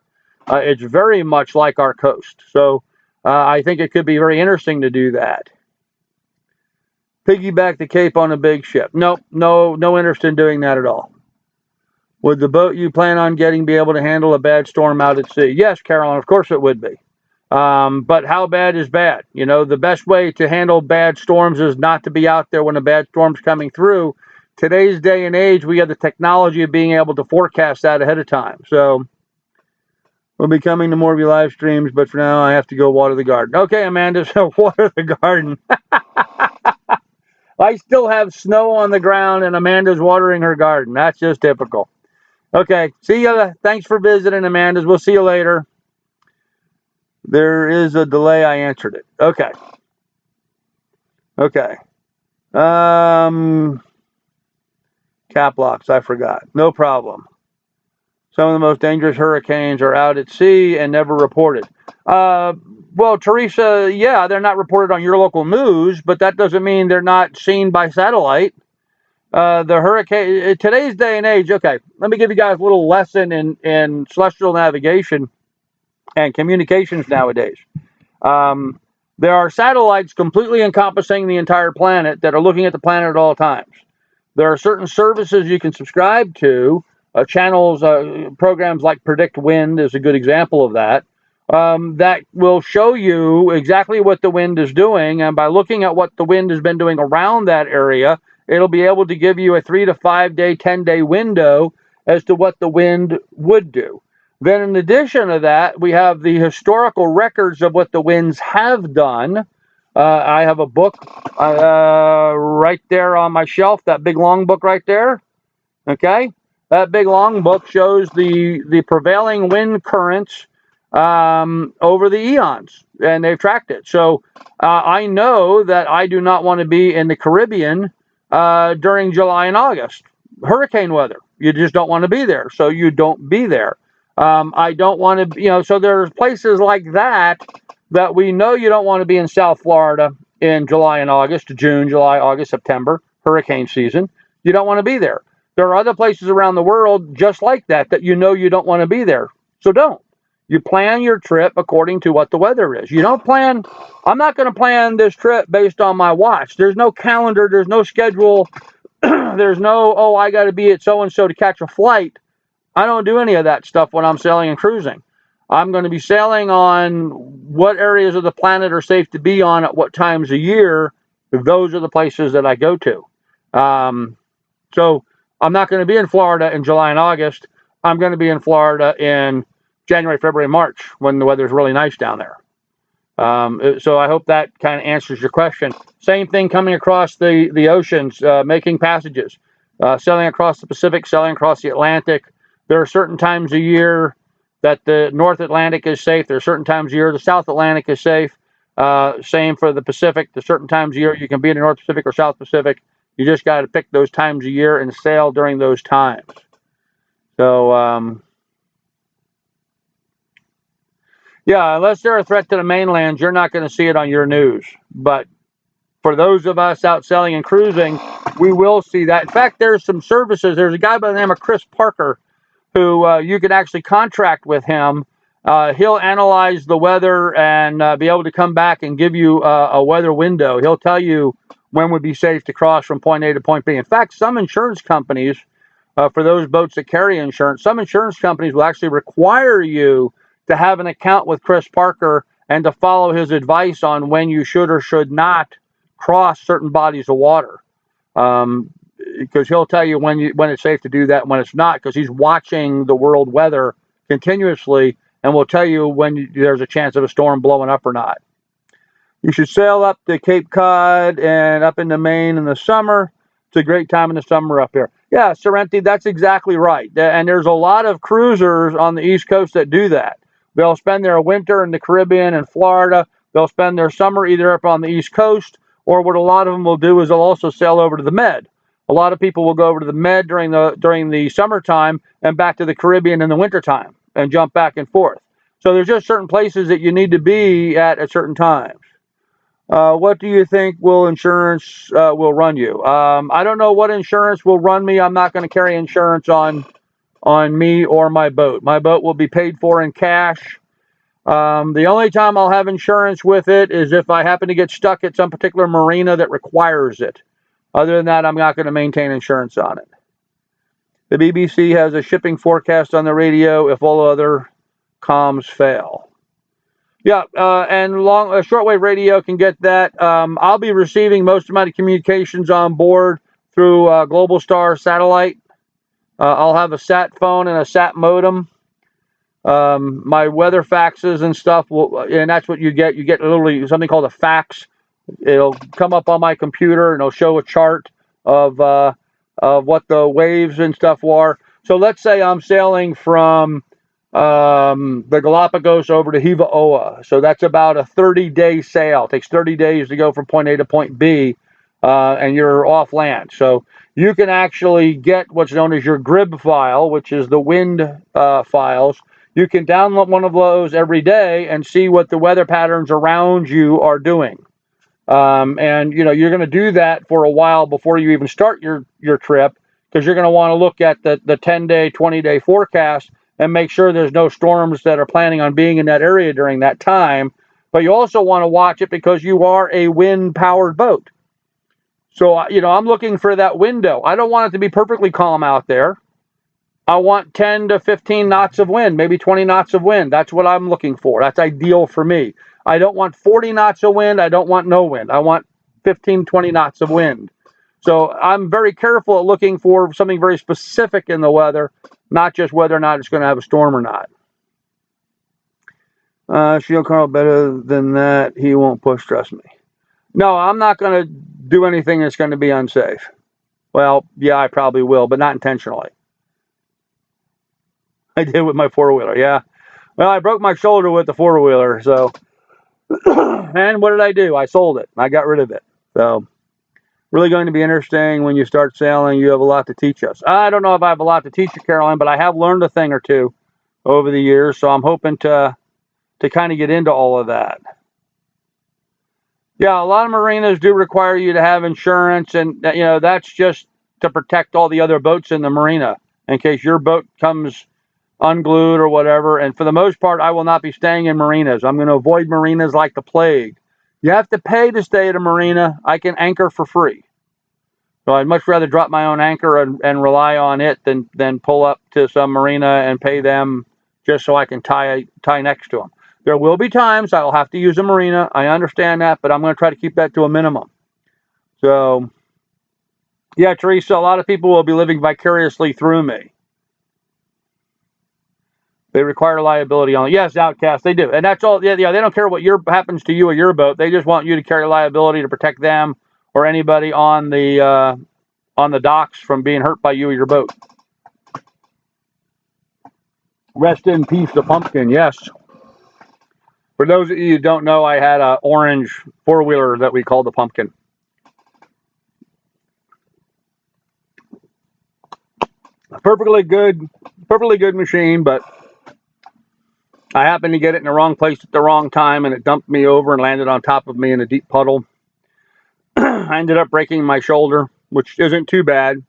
It's very much like our coast. So I think it could be very interesting to do that. Piggyback the Cape on a big ship. Nope, no interest in doing that at all. Would the boat you plan on getting be able to handle a bad storm out at sea? Yes, Carolyn, of course it would be. But how bad is bad? You know, the best way to handle bad storms is not to be out there when a bad storm's coming through. Today's day and age, we have the technology of being able to forecast that ahead of time. So we'll be coming to more of your live streams, but for now, I have to go water the garden. Okay, Amanda, so water the garden. I still have snow on the ground, and Amanda's watering her garden. That's just typical. Okay, see ya. Thanks for visiting, Amanda's. We'll see you later. There is a delay. I answered it. Okay. Okay. Cap locks. I forgot. No problem. Some of the most dangerous hurricanes are out at sea and never reported. Well, Teresa, yeah, they're not reported on your local news, but that doesn't mean they're not seen by satellite. The hurricane, today's day and age, okay, let me give you guys a little lesson in celestial navigation and communications nowadays. There are satellites completely encompassing the entire planet that are looking at the planet at all times. There are certain services you can subscribe to, channels, programs like Predict Wind is a good example of that, that will show you exactly what the wind is doing, and by looking at what the wind has been doing around that area, it'll be able to give you a 3 to 5 day, 10-day window as to what the wind would do. Then in addition to that, we have the historical records of what the winds have done. I have a book right there on my shelf, that big long book right there. Okay, that big long book shows the prevailing wind currents over the eons, and they've tracked it. So I know that I do not want to be in the Caribbean during July and August. Hurricane weather. You just don't want to be there, so you don't be there. I don't want to, so there's places like that we know you don't want to be in South Florida in July and August, June, July, August, September, hurricane season. You don't want to be there There are other places around the world just like that you know you don't want to be there. So don't. You plan your trip according to what the weather is. You don't plan, I'm not going to plan this trip based on my watch. There's no calendar, there's no schedule, there's no, oh, I got to be at so-and-so to catch a flight. I don't do any of that stuff when I'm sailing and cruising. I'm going to be sailing on what areas of the planet are safe to be on at what times of year. Those are the places that I go to. So I'm not going to be in Florida in July and August. I'm going to be in Florida in January, February, March when the weather's really nice down there. So I hope that kind of answers your question. Same thing coming across the oceans, making passages, sailing across the Pacific, sailing across the Atlantic. There are certain times of year that the North Atlantic is safe. There are certain times of year the South Atlantic is safe. Same for the Pacific. There's certain times of year you can be in the North Pacific or South Pacific. You just got to pick those times of year and sail during those times. So, yeah, unless they're a threat to the mainland, you're not going to see it on your news. But for those of us out sailing and cruising, we will see that. In fact, there's some services. There's a guy by the name of Chris Parker who you can actually contract with him. He'll analyze the weather and be able to come back and give you a weather window. He'll tell you when would be safe to cross from point A to point B. In fact, some insurance companies, for those boats that carry insurance, some insurance companies will actually require you to have an account with Chris Parker and to follow his advice on when you should or should not cross certain bodies of water. Because he'll tell you when it's safe to do that and when it's not, because he's watching the world weather continuously and will tell you when there's a chance of a storm blowing up or not. You should sail up to Cape Cod and up into Maine in the summer. It's a great time in the summer up here. Yeah, Sorrenti, that's exactly right. And there's a lot of cruisers on the East Coast that do that. They'll spend their winter in the Caribbean and Florida. They'll spend their summer either up on the East Coast, or what a lot of them will do is they'll also sail over to the Med. A lot of people will go over to the Med during the summertime and back to the Caribbean in the wintertime and jump back and forth. So there's just certain places that you need to be at certain times. What do you think insurance will run you? I don't know what insurance will run me. I'm not going to carry insurance on me or my boat. My boat will be paid for in cash. The only time I'll have insurance with it is if I happen to get stuck at some particular marina that requires it. Other than that, I'm not going to maintain insurance on it. The BBC has a shipping forecast on the radio if all other comms fail. Yeah, and shortwave radio can get that. I'll be receiving most of my communications on board through Global Star satellite. I'll have a sat phone and a sat modem. My weather faxes and stuff, and that's what you get. You get literally something called a fax. It'll come up on my computer and it'll show a chart of what the waves and stuff are. So let's say I'm sailing from the Galapagos over to Hiva Oa. So that's about a 30-day sail. It takes 30 days to go from point A to point B, and you're off land. So you can actually get what's known as your GRIB file, which is the wind files. You can download one of those every day and see what the weather patterns around you are doing. And you're going to do that for a while before you even start your trip, because you're going to want to look at the 10-day, 20-day forecast and make sure there's no storms that are planning on being in that area during that time. But you also want to watch it because you are a wind-powered boat. So, I'm looking for that window. I don't want it to be perfectly calm out there. I want 10 to 15 knots of wind, maybe 20 knots of wind. That's what I'm looking for. That's ideal for me. I don't want 40 knots of wind. I don't want no wind. I want 15, 20 knots of wind. So I'm very careful at looking for something very specific in the weather, not just whether or not it's going to have a storm or not. Shield Carl, better than that, he won't push, trust me. No, I'm not going to do anything that's going to be unsafe. Well, yeah, I probably will, but not intentionally. I did with my four-wheeler, yeah. Well, I broke my shoulder with the four-wheeler, so. And what did I do? I sold it. I got rid of it. So, really going to be interesting when you start sailing. You have a lot to teach us. I don't know if I have a lot to teach you, Caroline, but I have learned a thing or two over the years, so I'm hoping to kind of get into all of that. Yeah, a lot of marinas do require you to have insurance, and that's just to protect all the other boats in the marina in case your boat comes unglued or whatever. And for the most part, I will not be staying in marinas. I'm going to avoid marinas like the plague. You have to pay to stay at a marina. I can anchor for free. So I'd much rather drop my own anchor and rely on it than pull up to some marina and pay them just so I can tie next to them. There will be times I will have to use a marina. I understand that, but I'm going to try to keep that to a minimum. So, yeah, Teresa, a lot of people will be living vicariously through me. They require liability on it. Yes, Outcast, they do. And that's all. Yeah, they don't care what happens to you or your boat. They just want you to carry liability to protect them or anybody on the docks from being hurt by you or your boat. Rest in peace, the pumpkin. Yes. For those of you who don't know, I had an orange four-wheeler that we called the pumpkin. A perfectly good machine, but I happened to get it in the wrong place at the wrong time, and it dumped me over and landed on top of me in a deep puddle. I ended up breaking my shoulder, which isn't too bad.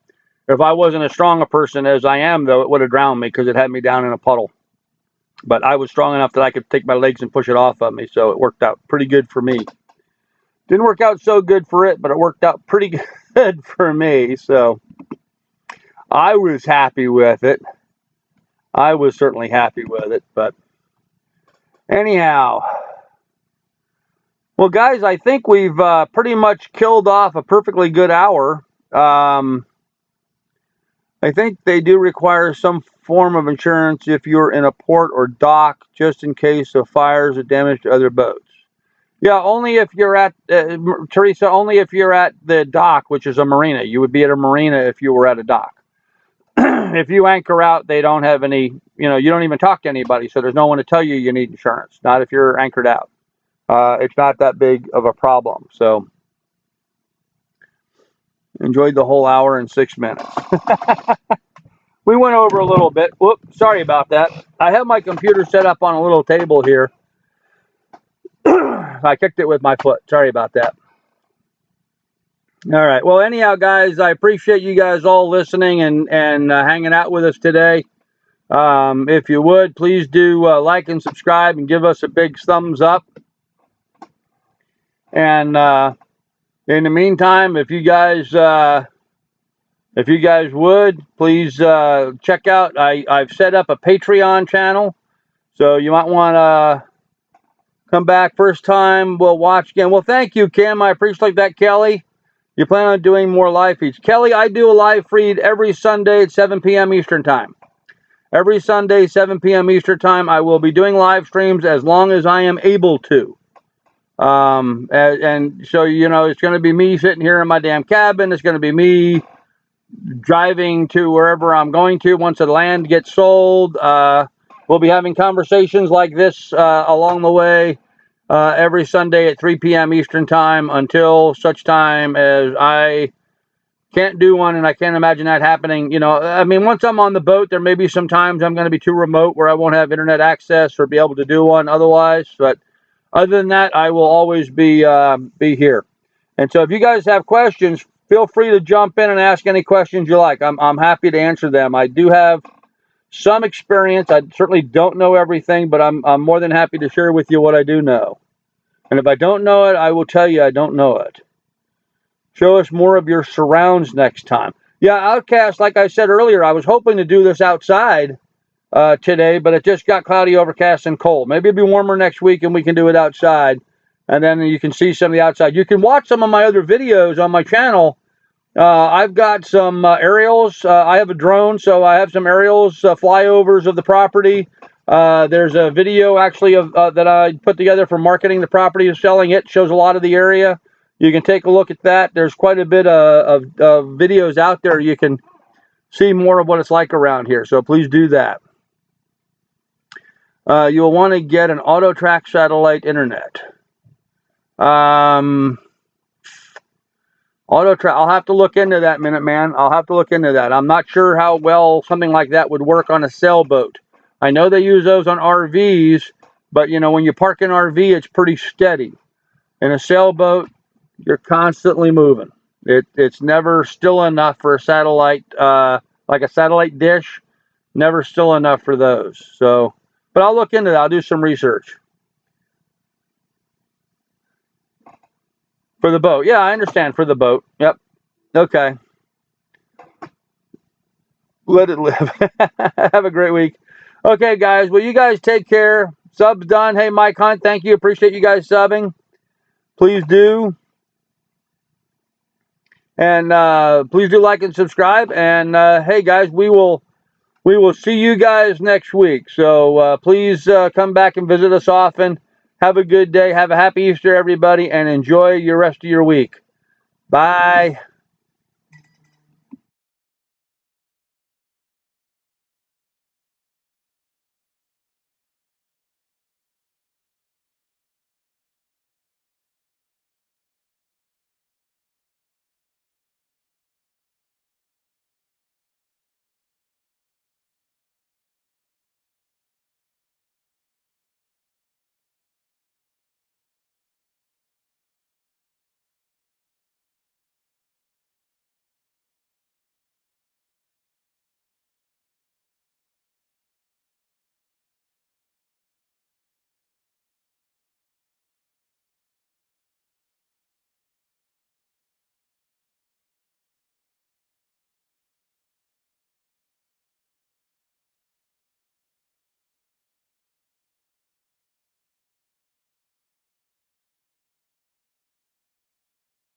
If I wasn't as strong a person as I am, though, it would have drowned me because it had me down in a puddle. But I was strong enough that I could take my legs and push it off of me, so it worked out pretty good for me. Didn't work out so good for it, but it worked out pretty good for me, so I was happy with it. I was certainly happy with it, but anyhow. Well, guys, I think we've pretty much killed off a perfectly good hour. I think they do require some form of insurance if you're in a port or dock, just in case of fires or damage to other boats. Yeah, only if you're at, Teresa, only if you're at the dock, which is a marina. You would be at a marina if you were at a dock. If you anchor out, they don't have any, you don't even talk to anybody, so there's no one to tell you need insurance, not if you're anchored out. It's not that big of a problem. So, enjoyed the whole hour and 6 minutes. We went over a little bit. Whoops, sorry about that. I have my computer set up on a little table here. I kicked it with my foot. Sorry about that. All right. Well, anyhow, guys, I appreciate you guys all listening and hanging out with us today. If you would, please do like and subscribe and give us a big thumbs up. And in the meantime, if you guys would, please check out, I've set up a Patreon channel, so you might want to come back first time, we'll watch again. Well, thank you, Kim. I appreciate that, Kelly. You plan on doing more live feeds. Kelly, I do a live feed every Sunday at 7 p.m. Eastern Time. Every Sunday, 7 p.m. Eastern Time, I will be doing live streams as long as I am able to. And so, it's going to be me sitting here in my damn cabin. It's going to be me driving to wherever I'm going to once the land gets sold. We'll be having conversations like this along the way every Sunday at 3 p.m. Eastern Time until such time as I can't do one, and I can't imagine that happening. Once I'm on the boat, there may be some times I'm going to be too remote where I won't have internet access or be able to do one otherwise, but other than that, I will always be here. And so if you guys have questions, feel free to jump in and ask any questions you like. I'm happy to answer them. I do have some experience. I certainly don't know everything, but I'm more than happy to share with you what I do know. And if I don't know it, I will tell you I don't know it. Show us more of your surrounds next time. Yeah, Outcast, like I said earlier, I was hoping to do this outside today, but it just got cloudy, overcast, and cold. Maybe it'll be warmer next week and we can do it outside. And then you can see some of the outside. You can watch some of my other videos on my channel. I've got some aerials. I have a drone, so I have some aerials, flyovers of the property. There's a video actually of that I put together for marketing the property and selling it. Shows a lot of the area. You can take a look at that. There's quite a bit of videos out there. You can see more of what it's like around here. So please do that. You'll want to get an auto-track satellite internet. Auto-track, I'll have to look into that, Minuteman. I'll have to look into that. I'm not sure how well something like that would work on a sailboat. I know they use those on RVs, but when you park an RV, it's pretty steady. In a sailboat, you're constantly moving. It's never still enough for a satellite, like a satellite dish. Never still enough for those. So, but I'll look into that. I'll do some research for the boat. Yeah, I understand, for the boat. Yep. Okay. Let it live. Have a great week. Okay, guys. Well, you guys take care. Subs done. Hey, Mike Hunt, thank you. Appreciate you guys subbing. Please do. And please do like and subscribe. And hey, guys, we will see you guys next week. So please come back and visit us often. Have a good day. Have a happy Easter, everybody, and enjoy your rest of your week. Bye.